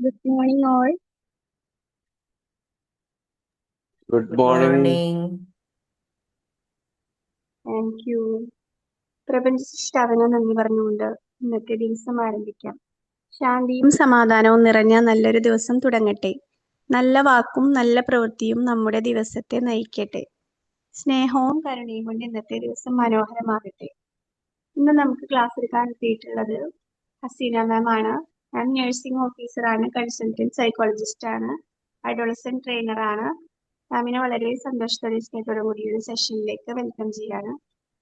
Good morning, all. Good Good morning. morning. Thank you. പ്രപഞ്ച സൃഷ്ടാവിന് നന്ദി പറഞ്ഞുകൊണ്ട് ഇന്നത്തെ ദിവസം ആരംഭിക്കാം. ശാന്തിയും സമാധാനവും നിറഞ്ഞ നല്ലൊരു ദിവസം തുടങ്ങട്ടെ. നല്ല വാക്കും നല്ല പ്രവൃത്തിയും നമ്മുടെ ദിവസത്തെ നയിക്കട്ടെ. സ്നേഹവും കരുണയും കൊണ്ട് ഇന്നത്തെ ദിവസം മനോഹരമാകട്ടെ. ഇന്ന് നമുക്ക് ക്ലാസ് എടുക്കാൻ എത്തിയിട്ടുള്ളത് ഹസീന മാം ആണ്. ഞാൻ നഴ്സിംഗ് ഓഫീസറാണ്, കൺസൾട്ടന്റ് സൈക്കോളജിസ്റ്റ് ആണ്, അഡോളസെന്റ് ട്രെയിനർ ആണ്. മാമിനെ വളരെ സന്തോഷത്തോടെ സ്നേഹത്തോടു കൂടി ഈ ഒരു സെഷനിലേക്ക് വെൽക്കം ചെയ്യാണ്.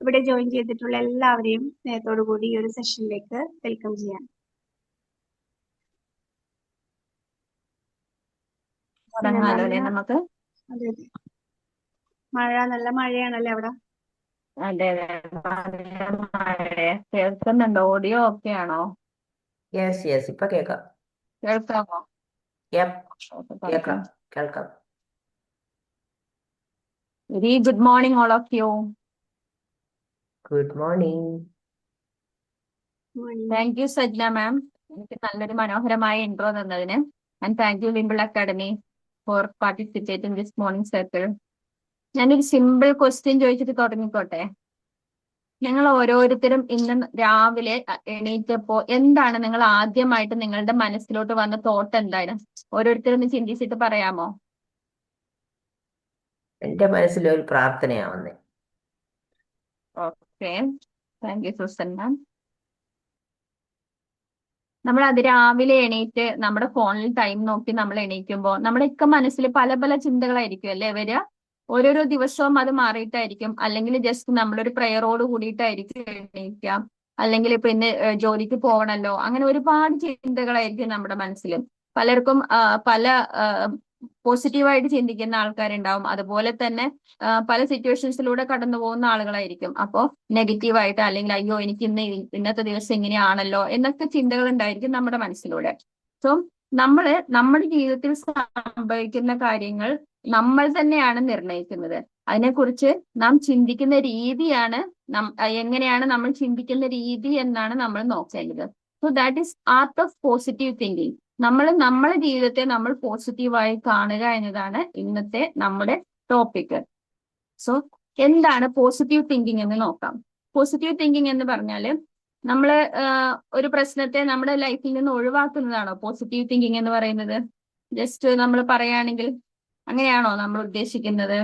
ഇവിടെ ജോയിൻ ചെയ്തിട്ടുള്ള എല്ലാവരെയും സ്നേഹത്തോടു കൂടി ഈ ഒരു സെഷനിലേക്ക് വെൽക്കം ചെയ്യാം. തുടങ്ങാലോ അല്ലേ നമുക്ക്? അതെ അതെ, നല്ല മഴയാണല്ലേ അവിടെ? അതെ അതെ, നല്ല മഴ. കേൾക്കുന്നുണ്ടോ? ഓഡിയോ ഓക്കെ ആണോ? യെസ് ഇപ്പൊ കേൾക്കാം. കേൾക്കാമോ? കേൾക്കാം. Very good morning all of you. Good morning. Thank you Sajna ma'am, എനിക്ക് നല്ലൊരു മനോഹരമായ ഇൻട്രോ തന്നതിന്. And thank you Wimble Academy for participating this morning circle. ഞാനൊരു സിമ്പിൾ ക്വസ്റ്റ്യൻ ചോദിച്ചിട്ട് തുടങ്ങിക്കോട്ടെ. നിങ്ങൾ ഓരോരുത്തരും ഇന്ന് രാവിലെ എണീറ്റപ്പോ എന്താണ് നിങ്ങൾ ആദ്യമായിട്ട് നിങ്ങളുടെ മനസ്സിലോട്ട് വന്ന തോട്ട് എന്താണ്? ഓരോരുത്തരും ഒന്ന് ചിന്തിച്ചിട്ട് പറയാമോ? എന്റെ മനസ്സിൽ ഒരു പ്രാർത്ഥനയാ വന്നേ. ഓക്കെ, താങ്ക് യു സുസൻ മാം. നമ്മൾ അതിരാവിലെ എണീറ്റ് നമ്മുടെ ഫോണിൽ ടൈം നോക്കി നമ്മൾ എണീക്കുമ്പോൾ നമ്മുടെയൊക്കെ മനസ്സിൽ പല പല ചിന്തകളായിരിക്കും അല്ലേ വരിക. ഓരോരോ ദിവസവും അത് മാറിയിട്ടായിരിക്കും. അല്ലെങ്കിൽ ജസ്റ്റ് നമ്മളൊരു പ്രയറോട് കൂടിയിട്ടായിരിക്കും എണീക്കാം. അല്ലെങ്കിൽ ഇപ്പൊ ഇന്ന് ജോലിക്ക് പോകണമല്ലോ, അങ്ങനെ ഒരുപാട് ചിന്തകളായിരിക്കും നമ്മുടെ മനസ്സിൽ. പലർക്കും പല പോസിറ്റീവായിട്ട് ചിന്തിക്കുന്ന ആൾക്കാരുണ്ടാവും. അതുപോലെ തന്നെ പല സിറ്റുവേഷൻസിലൂടെ കടന്നു പോകുന്ന ആളുകളായിരിക്കും. അപ്പോൾ നെഗറ്റീവായിട്ട് അല്ലെങ്കിൽ അയ്യോ എനിക്ക് ഇന്നത്തെ ദിവസം ഇങ്ങനെയാണല്ലോ എന്നൊക്കെ ചിന്തകൾ ഉണ്ടായിരിക്കും നമ്മുടെ മനസ്സിലൂടെ. സോ നമ്മുടെ ജീവിതത്തിൽ സംഭവിക്കുന്ന കാര്യങ്ങൾ നമ്മൾ തന്നെയാണ് നിർണ്ണയിക്കുന്നത്. അതിനെക്കുറിച്ച് നാം ചിന്തിക്കുന്ന രീതിയാണ്, എങ്ങനെയാണ് നമ്മൾ ചിന്തിക്കുന്ന രീതി എന്നാണ് നമ്മൾ നോക്കേണ്ടത്. So that is art of positive thinking. നമ്മളെ ജീവിതത്തെ നമ്മൾ പോസിറ്റീവായി കാണുക എന്നതാണ് ഇന്നത്തെ നമ്മുടെ ടോപ്പിക്. സോ എന്താണ് പോസിറ്റീവ് തിങ്കിങ് എന്ന് നോക്കാം. പോസിറ്റീവ് തിങ്കിങ് എന്ന് പറഞ്ഞാൽ നമ്മള് ഒരു പ്രശ്നത്തെ നമ്മുടെ ലൈഫിൽ നിന്ന് ഒഴിവാക്കുന്നതാണോ പോസിറ്റീവ് തിങ്കിങ് എന്ന് പറയുന്നത്? ജസ്റ്റ് നമ്മൾ പറയുകയാണെങ്കിൽ അങ്ങനെയാണോ നമ്മൾ ഉദ്ദേശിക്കുന്നത്?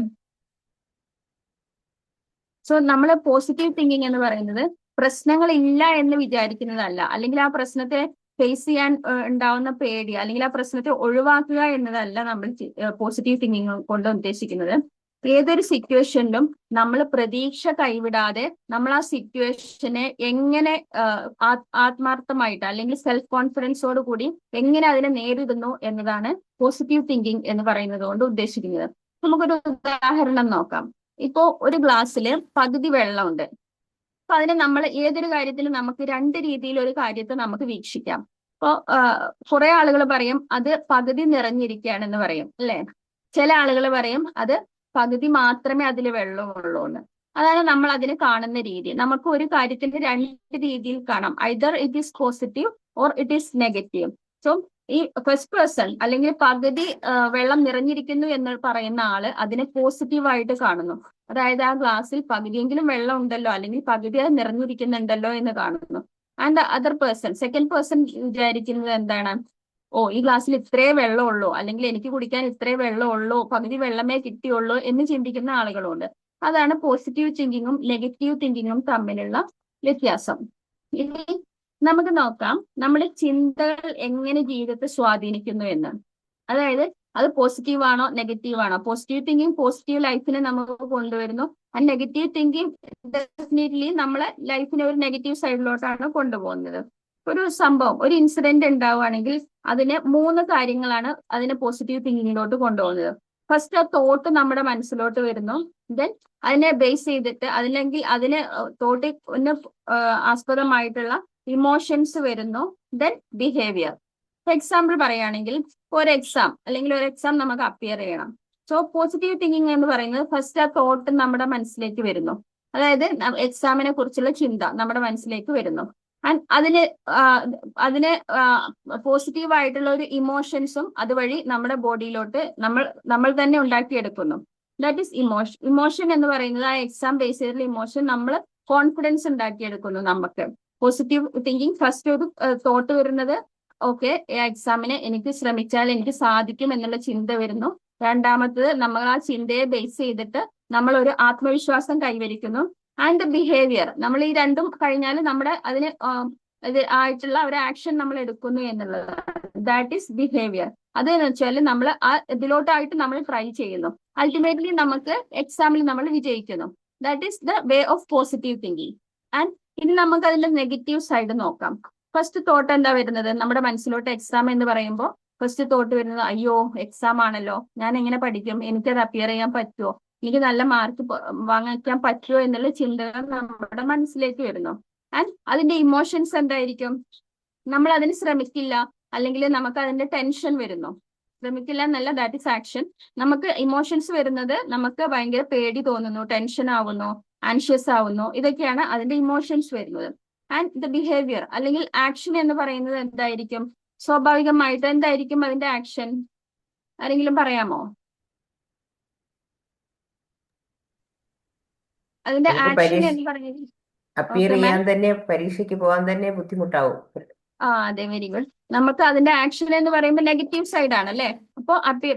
സോ നമ്മൾ പോസിറ്റീവ് തിങ്കിങ് എന്ന് പറയുന്നത് പ്രശ്നങ്ങൾ ഇല്ല എന്ന് വിചാരിക്കുന്നതല്ല, അല്ലെങ്കിൽ ആ പ്രശ്നത്തെ ഫേസ് ചെയ്യാൻ ഉണ്ടാവുന്ന പേടി അല്ലെങ്കിൽ ആ പ്രശ്നത്തെ ഒഴിവാക്കുക എന്നതല്ല നമ്മൾ പോസിറ്റീവ് തിങ്കിങ് കൊണ്ട് ഉദ്ദേശിക്കുന്നത്. ഏതൊരു സിറ്റുവേഷനിലും നമ്മൾ പ്രതീക്ഷ കൈവിടാതെ നമ്മൾ ആ സിറ്റുവേഷനെ എങ്ങനെ ആത്മാർത്ഥമായിട്ട് അല്ലെങ്കിൽ സെൽഫ് കോൺഫിഡൻസോട് കൂടി എങ്ങനെ അതിനെ നേരിടുന്നു എന്നതാണ് പോസിറ്റീവ് തിങ്കിങ് എന്ന് പറയുന്നത് കൊണ്ട് ഉദ്ദേശിക്കുന്നത്. നമുക്കൊരു ഉദാഹരണം നോക്കാം. ഇപ്പോ ഒരു ഗ്ലാസ്സിൽ പകുതി വെള്ളമുണ്ട്. അപ്പൊ അതിനെ നമ്മൾ ഏതൊരു കാര്യത്തിലും നമുക്ക് രണ്ട് രീതിയിൽ ഒരു കാര്യത്തെ നമുക്ക് വീക്ഷിക്കാം. ഇപ്പോ കുറെ ആളുകൾ പറയും അത് പകുതി നിറഞ്ഞിരിക്കുകയാണെന്ന് പറയും അല്ലെ. ചില ആളുകൾ പറയും അത് പകുതി മാത്രമേ അതിൽ വെള്ളമുള്ളൂ എന്ന്. അതാണ് നമ്മൾ അതിനെ കാണുന്ന രീതി. നമുക്ക് ഒരു കാര്യത്തിന്റെ രണ്ട് രീതിയിൽ കാണാം. Either it is positive or it is negative. So ഈ ഫസ്റ്റ് പേഴ്സൺ അല്ലെങ്കിൽ പകുതി വെള്ളം നിറഞ്ഞിരിക്കുന്നു എന്ന് പറയുന്ന ആള് അതിനെ പോസിറ്റീവായിട്ട് കാണുന്നു. അതായത് ആ ഗ്ലാസ്സിൽ പകുതിയെങ്കിലും വെള്ളം ഉണ്ടല്ലോ, അല്ലെങ്കിൽ പകുതി അത് നിറഞ്ഞിരിക്കുന്നുണ്ടല്ലോ എന്ന് കാണുന്നു. And other person, second person വിചാരിക്കുന്നത് എന്താണ്? ഓ, ഈ ഗ്ലാസ്സിൽ ഇത്രേ വെള്ളമുള്ളൂ, അല്ലെങ്കിൽ എനിക്ക് കുടിക്കാൻ ഇത്രേ വെള്ളമുള്ളൂ, പകുതി വെള്ളമേ കിട്ടിയുള്ളൂ എന്ന് ചിന്തിക്കുന്ന ആളുകളുണ്ട്. അതാണ് പോസിറ്റീവ് തിങ്കിങ്ങും നെഗറ്റീവ് തിങ്കിങ്ങും തമ്മിലുള്ള വ്യത്യാസം. ഇനി നമുക്ക് നോക്കാം നമ്മുടെ ചിന്തകൾ എങ്ങനെ ജീവിതത്തെ സ്വാധീനിക്കുന്നു എന്ന്. അതായത് അത് പോസിറ്റീവ് ആണോ നെഗറ്റീവ് ആണോ? പോസിറ്റീവ് തിങ്കിങ് പോസിറ്റീവ് ലൈഫിനെ നമുക്ക് കൊണ്ടുവരുന്നു. ആൻഡ് നെഗറ്റീവ് തിങ്കിങ് ഡെഫിനറ്റ്ലി നമ്മളെ ലൈഫിനെ ഒരു നെഗറ്റീവ് സൈഡിലോട്ടാണ് കൊണ്ടുപോകുന്നത്. ഒരു സംഭവം, ഒരു ഇൻസിഡന്റ് ഉണ്ടാവുകയാണെങ്കിൽ അതിന് മൂന്ന് കാര്യങ്ങളാണ് അതിനെ പോസിറ്റീവ് തിങ്കിങ്ങിലോട്ട് കൊണ്ടുപോകുന്നത്. ഫസ്റ്റ് ആ തോട്ട് നമ്മുടെ മനസ്സിലോട്ട് വരുന്നു. ദെൻ അതിനെ ബേസ് ചെയ്തിട്ട് അതിന് തോട്ടിന് ആസ്പദമായിട്ടുള്ള ഇമോഷൻസ് വരുന്നു. Then behaviour. ഫോർ എക്സാമ്പിൾ പറയുകയാണെങ്കിൽ ഒരു എക്സാം നമുക്ക് അപ്പിയർ ചെയ്യണം. സോ പോസിറ്റീവ് തിങ്കിങ് എന്ന് പറയുന്നത് ഫസ്റ്റ് ആ തോട്ട് നമ്മുടെ മനസ്സിലേക്ക് വരുന്നു. അതായത് എക്സാമിനെ കുറിച്ചുള്ള ചിന്ത നമ്മുടെ മനസ്സിലേക്ക് വരുന്നു. ആൻഡ് അതിന് പോസിറ്റീവ് ആയിട്ടുള്ള ഒരു ഇമോഷൻസും അതുവഴി നമ്മുടെ ബോഡിയിലോട്ട് നമ്മൾ തന്നെ ഉണ്ടാക്കിയെടുക്കുന്നു. That is emotion. ഇമോഷൻ എന്ന് പറയുന്നത് ആ എക്സാം ബേസ് ചെയ്തിട്ടുള്ള ഇമോഷൻ നമ്മൾ കോൺഫിഡൻസ് ഉണ്ടാക്കിയെടുക്കുന്നു. നമുക്ക് പോസിറ്റീവ് തിങ്കിങ് ഫസ്റ്റ് ഒരു തോട്ട് വരുന്നത് ഓക്കെ, എക്സാമിന് എനിക്ക് ശ്രമിച്ചാൽ എനിക്ക് സാധിക്കും എന്നുള്ള ചിന്ത വരുന്നു. രണ്ടാമത്തത് നമ്മൾ ആ ചിന്തയെ ബേസ് ചെയ്തിട്ട് നമ്മൾ ഒരു ആത്മവിശ്വാസം കൈവരിക്കുന്നു. ആൻഡ് ബിഹേവിയർ, നമ്മൾ ഈ രണ്ടും കഴിഞ്ഞാൽ നമ്മുടെ അതിന് ആയിട്ടുള്ള ഒരു ആക്ഷൻ നമ്മൾ എടുക്കുന്നു എന്നുള്ളതാണ്. That is behaviour. അതെന്ന് വെച്ചാൽ നമ്മൾ ആ ഇതിലോട്ടായിട്ട് നമ്മൾ ട്രൈ ചെയ്യുന്നു. അൾട്ടിമേറ്റ്ലി നമുക്ക് എക്സാമിൽ നമ്മൾ വിജയിക്കുന്നു. That is the way of positive thinking. And ഇനി നമുക്ക് അതിന്റെ നെഗറ്റീവ് സൈഡ് നോക്കാം. ഫസ്റ്റ് തോട്ട് എന്താ വരുന്നത് നമ്മുടെ മനസ്സിലോട്ട്? എക്സാം എന്ന് പറയുമ്പോൾ ഫസ്റ്റ് തോട്ട് വരുന്നത് അയ്യോ എക്സാം ആണല്ലോ, ഞാൻ എങ്ങനെ പഠിക്കും, എനിക്കത് അപ്പിയർ ചെയ്യാൻ പറ്റുമോ, എനിക്ക് നല്ല മാർക്ക് വാങ്ങിക്കാൻ പറ്റുമോ എന്നുള്ള ചിന്തകൾ നമ്മുടെ മനസ്സിലേക്ക് വരുന്നു. ആൻഡ് അതിന്റെ ഇമോഷൻസ് എന്തായിരിക്കും? നമ്മൾ അതിന് ശ്രമിക്കില്ല, അല്ലെങ്കിൽ നമുക്ക് അതിന്റെ ടെൻഷൻ വരുന്നു. ശ്രമിക്കില്ല എന്നല്ല, ദാറ്റ് ഇസ് ആക്ഷൻ. നമുക്ക് ഇമോഷൻസ് വരുന്നത് നമുക്ക് ഭയങ്കര പേടി തോന്നുന്നു, ടെൻഷൻ ആവുന്നു, ആൻഷ്യസ് ആവുന്നു, ഇതൊക്കെയാണ് അതിന്റെ ഇമോഷൻസ് വരുന്നത്. ആൻഡ് ദ ബിഹേവിയർ അല്ലെങ്കിൽ ആക്ഷൻ എന്ന് പറയുന്നത് എന്തായിരിക്കും? സ്വാഭാവികമായിട്ട് എന്തായിരിക്കും അതിന്റെ ആക്ഷൻ? ആരെങ്കിലും പറയാമോ? അതിന്റെ ആക്ഷൻ എന്ന് പറയുന്നത് അപ്പിയർ ചെയ്യാൻ തന്നെ, പരീക്ഷയ്ക്ക് പോകാൻ തന്നെ ബുദ്ധിമുട്ടാവും. അതെ, വെരി ഗുഡ്. നമുക്ക് അതിന്റെ ആക്ഷൻ എന്ന് പറയുമ്പോൾ നെഗറ്റീവ് സൈഡ് ആണ് അല്ലെ. അപ്പൊ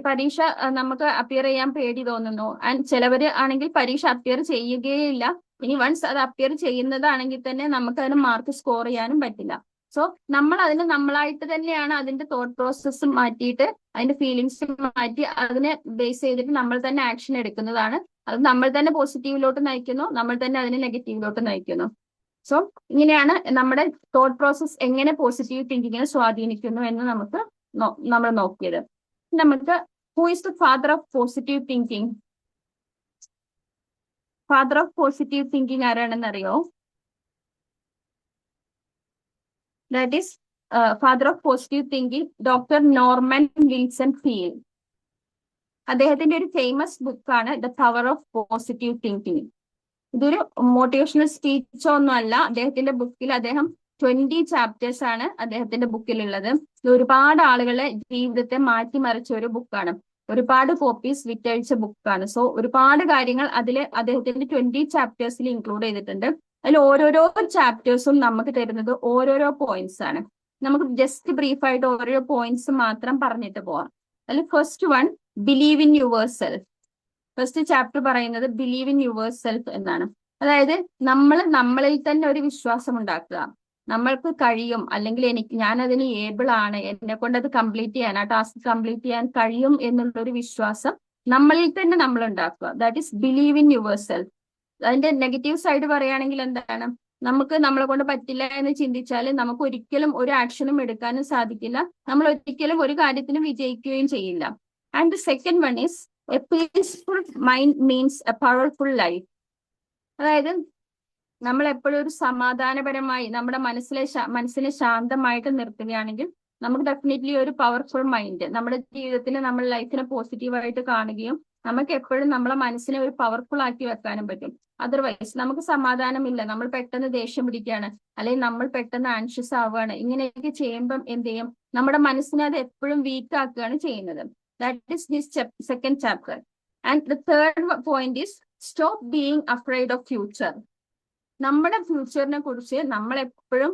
പരീക്ഷ നമുക്ക് അപ്പിയർ ചെയ്യാൻ പേടി തോന്നുന്നു. ആൻഡ് ചിലവര് ആണെങ്കിൽ പരീക്ഷ അപ്പിയർ ചെയ്യുകയില്ല. ഇനി വൺസ് അത് അപ്പിയർ ചെയ്യുന്നതാണെങ്കിൽ തന്നെ നമുക്ക് അതിന് മാർക്ക് സ്കോർ ചെയ്യാനും പറ്റില്ല. സോ നമ്മൾ അതിന് നമ്മളായിട്ട് തന്നെയാണ് അതിന്റെ തോട്ട് പ്രോസസ്സ് മാറ്റിയിട്ട് അതിന്റെ ഫീലിങ്സ് മാറ്റി അതിനെ ബേസ് ചെയ്തിട്ട് നമ്മൾ തന്നെ ആക്ഷൻ എടുക്കുന്നതാണ്. അത് നമ്മൾ തന്നെ പോസിറ്റീവിലോട്ട് നയിക്കുന്നു, നമ്മൾ തന്നെ അതിനെ നെഗറ്റീവിലോട്ട് നയിക്കുന്നു. സോ ഇങ്ങനെയാണ് നമ്മുടെ തോട്ട് പ്രോസസ് എങ്ങനെ പോസിറ്റീവ് തിങ്കിങ്ങിനെ സ്വാധീനിക്കുന്നു എന്ന് നമ്മൾ നോക്കിയത്. നമുക്ക് who is the father of positive thinking? Father of positive thinking ആരാണെന്ന് അറിയോ? That is father of positive thinking doctor Norman Wilson feel. അദ്ദേഹത്തിന്റെ ഒരു ഫേമസ് ബുക്കാണ് the power of positive thinking. ഇതൊരു മോട്ടിവേഷണൽ സ്പീച്ചോ ഒന്നും അല്ല. അദ്ദേഹത്തിന്റെ ബുക്കിൽ അദ്ദേഹം 20 ചാപ്റ്റേഴ്സ് ആണ് അദ്ദേഹത്തിന്റെ ബുക്കിലുള്ളത്. ഇത് ഒരുപാട് ആളുകളെ ജീവിതത്തെ മാറ്റിമറിച്ച ഒരു ബുക്കാണ്. ഒരുപാട് കോപ്പീസ് വിറ്റഴിച്ച ബുക്കാണ്. സോ ഒരുപാട് കാര്യങ്ങൾ അതിൽ അദ്ദേഹത്തിന്റെ 20 ചാപ്റ്റേഴ്സിൽ ഇൻക്ലൂഡ് ചെയ്തിട്ടുണ്ട്. അതിൽ ഓരോരോ ചാപ്റ്റേഴ്സും നമുക്ക് തരുന്നത് ഓരോരോ പോയിന്റ്സ് ആണ്. നമുക്ക് ജസ്റ്റ് ബ്രീഫായിട്ട് ഓരോ പോയിന്റ്സ് മാത്രം പറഞ്ഞിട്ട് പോവാം. അതിൽ first one, believe in your self. First chapter പറയുന്നത് ബിലീവ് ഇൻ യുവർ സെൽഫ് എന്നാണ്. അതായത് നമ്മളിൽ തന്നെ ഒരു വിശ്വാസം ഉണ്ടാക്കുക. നമ്മൾക്ക് കഴിയും, അല്ലെങ്കിൽ ഞാൻ അതിന് ഏബിൾ ആണ്, എന്നെ കൊണ്ട് അത് കംപ്ലീറ്റ് ചെയ്യാൻ, ആ ടാസ്ക് കംപ്ലീറ്റ് ചെയ്യാൻ കഴിയും എന്നുള്ള ഒരു വിശ്വാസം നമ്മളിൽ തന്നെ നമ്മൾ ഉണ്ടാക്കുക. That is believe in your self. അതിന്റെ നെഗറ്റീവ് സൈഡ് പറയുകയാണെങ്കിൽ എന്താണ്? നമുക്ക് നമ്മളെ കൊണ്ട് പറ്റില്ല എന്ന് ചിന്തിച്ചാൽ നമുക്ക് ഒരിക്കലും ഒരു ആക്ഷനും എടുക്കാനും സാധിക്കില്ല. നമ്മൾ ഒരിക്കലും ഒരു കാര്യത്തിനും വിജയിക്കുകയും ചെയ്യില്ല. And the second one is A peaceful mind means A powerful life. അതായത് നമ്മൾ എപ്പോഴും ഒരു സമാധാനപരമായി നമ്മുടെ മനസ്സിനെ ശാന്തമായിട്ട് നിർത്തുകയാണെങ്കിൽ നമുക്ക് ഡെഫിനറ്റ്ലി ഒരു പവർഫുൾ മൈൻഡ് നമ്മുടെ ജീവിതത്തിൽ നമ്മൾ ലൈഫിനെ പോസിറ്റീവായിട്ട് കാണുകയും നമുക്ക് എപ്പോഴും നമ്മളെ മനസ്സിനെ ഒരു പവർഫുൾ ആക്കി വെക്കാനും പറ്റും. അതർവൈസ് നമുക്ക് സമാധാനമില്ല, നമ്മൾ പെട്ടെന്ന് ദേഷ്യം പിടിക്കുകയാണ്, അല്ലെങ്കിൽ നമ്മൾ പെട്ടെന്ന് ആൻഷ്യസ് ആവുകയാണ്, ഇങ്ങനെയൊക്കെ ചെയ്യുമ്പം എന്ത് ചെയ്യും? നമ്മുടെ മനസ്സിനെ അത് എപ്പോഴും വീക്ക് ആക്കുകയാണ് ചെയ്യുന്നത്. That is his second chapter. And the third point is stop being afraid of future. നമ്മുടെ ഫ്യൂച്ചറിനെ കുറിച്ച് നമ്മൾ എപ്പോഴും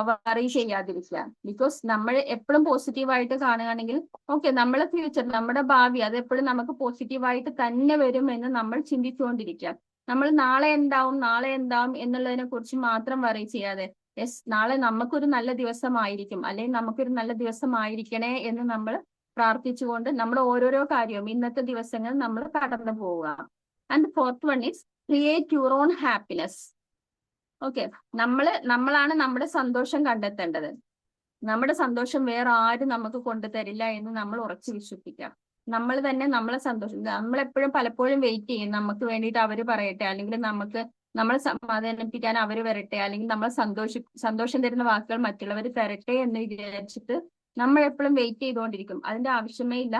വറി ചെയ്യാതിരിക്കുക. ബിക്കോസ് നമ്മൾ എപ്പോഴും പോസിറ്റീവായിട്ട് കാണുകയാണെങ്കിൽ ഓക്കെ, നമ്മുടെ ഫ്യൂച്ചർ, നമ്മുടെ ഭാവി അത് എപ്പോഴും നമുക്ക് പോസിറ്റീവായിട്ട് തന്നെ വരും എന്ന് നമ്മൾ ചിന്തിച്ചുകൊണ്ടിരിക്കുക. നമ്മൾ നാളെ എന്താവും എന്നുള്ളതിനെ കുറിച്ച് മാത്രം വറി ചെയ്യാതെ യെസ് നാളെ നമുക്കൊരു നല്ല ദിവസമായിരിക്കും, അല്ലെങ്കിൽ നമുക്കൊരു നല്ല ദിവസമായിരിക്കണേ എന്ന് നമ്മൾ പ്രാർത്ഥിച്ചുകൊണ്ട് നമ്മുടെ ഓരോരോ കാര്യവും ഇന്നത്തെ ദിവസങ്ങൾ നമ്മൾ കടന്നു പോവുക. And fourth one is create your own happiness. Okay, നമ്മളാണ് നമ്മുടെ സന്തോഷം കണ്ടെത്തേണ്ടത്. നമ്മുടെ സന്തോഷം വേറെ ആരും നമുക്ക് കൊണ്ടുതരില്ല എന്ന് നമ്മൾ ഉറച്ചു വിശ്വസിക്കാം. നമ്മൾ തന്നെ നമ്മളെ സന്തോഷം, നമ്മളെപ്പോഴും പലപ്പോഴും വെയിറ്റ് ചെയ്യും നമുക്ക് വേണ്ടിയിട്ട് അവര് പറയട്ടെ, അല്ലെങ്കിൽ നമ്മളെ സമാധാനിപ്പിക്കാൻ അവര് വരട്ടെ, അല്ലെങ്കിൽ നമ്മളെ സന്തോഷം തരുന്ന വാക്കുകൾ മറ്റുള്ളവർ തരട്ടെ എന്ന് വിചാരിച്ചിട്ട് നമ്മൾ എപ്പോഴും വെയിറ്റ് ചെയ്തുകൊണ്ടിരിക്കും. അതിന്റെ ആവശ്യമേ ഇല്ല.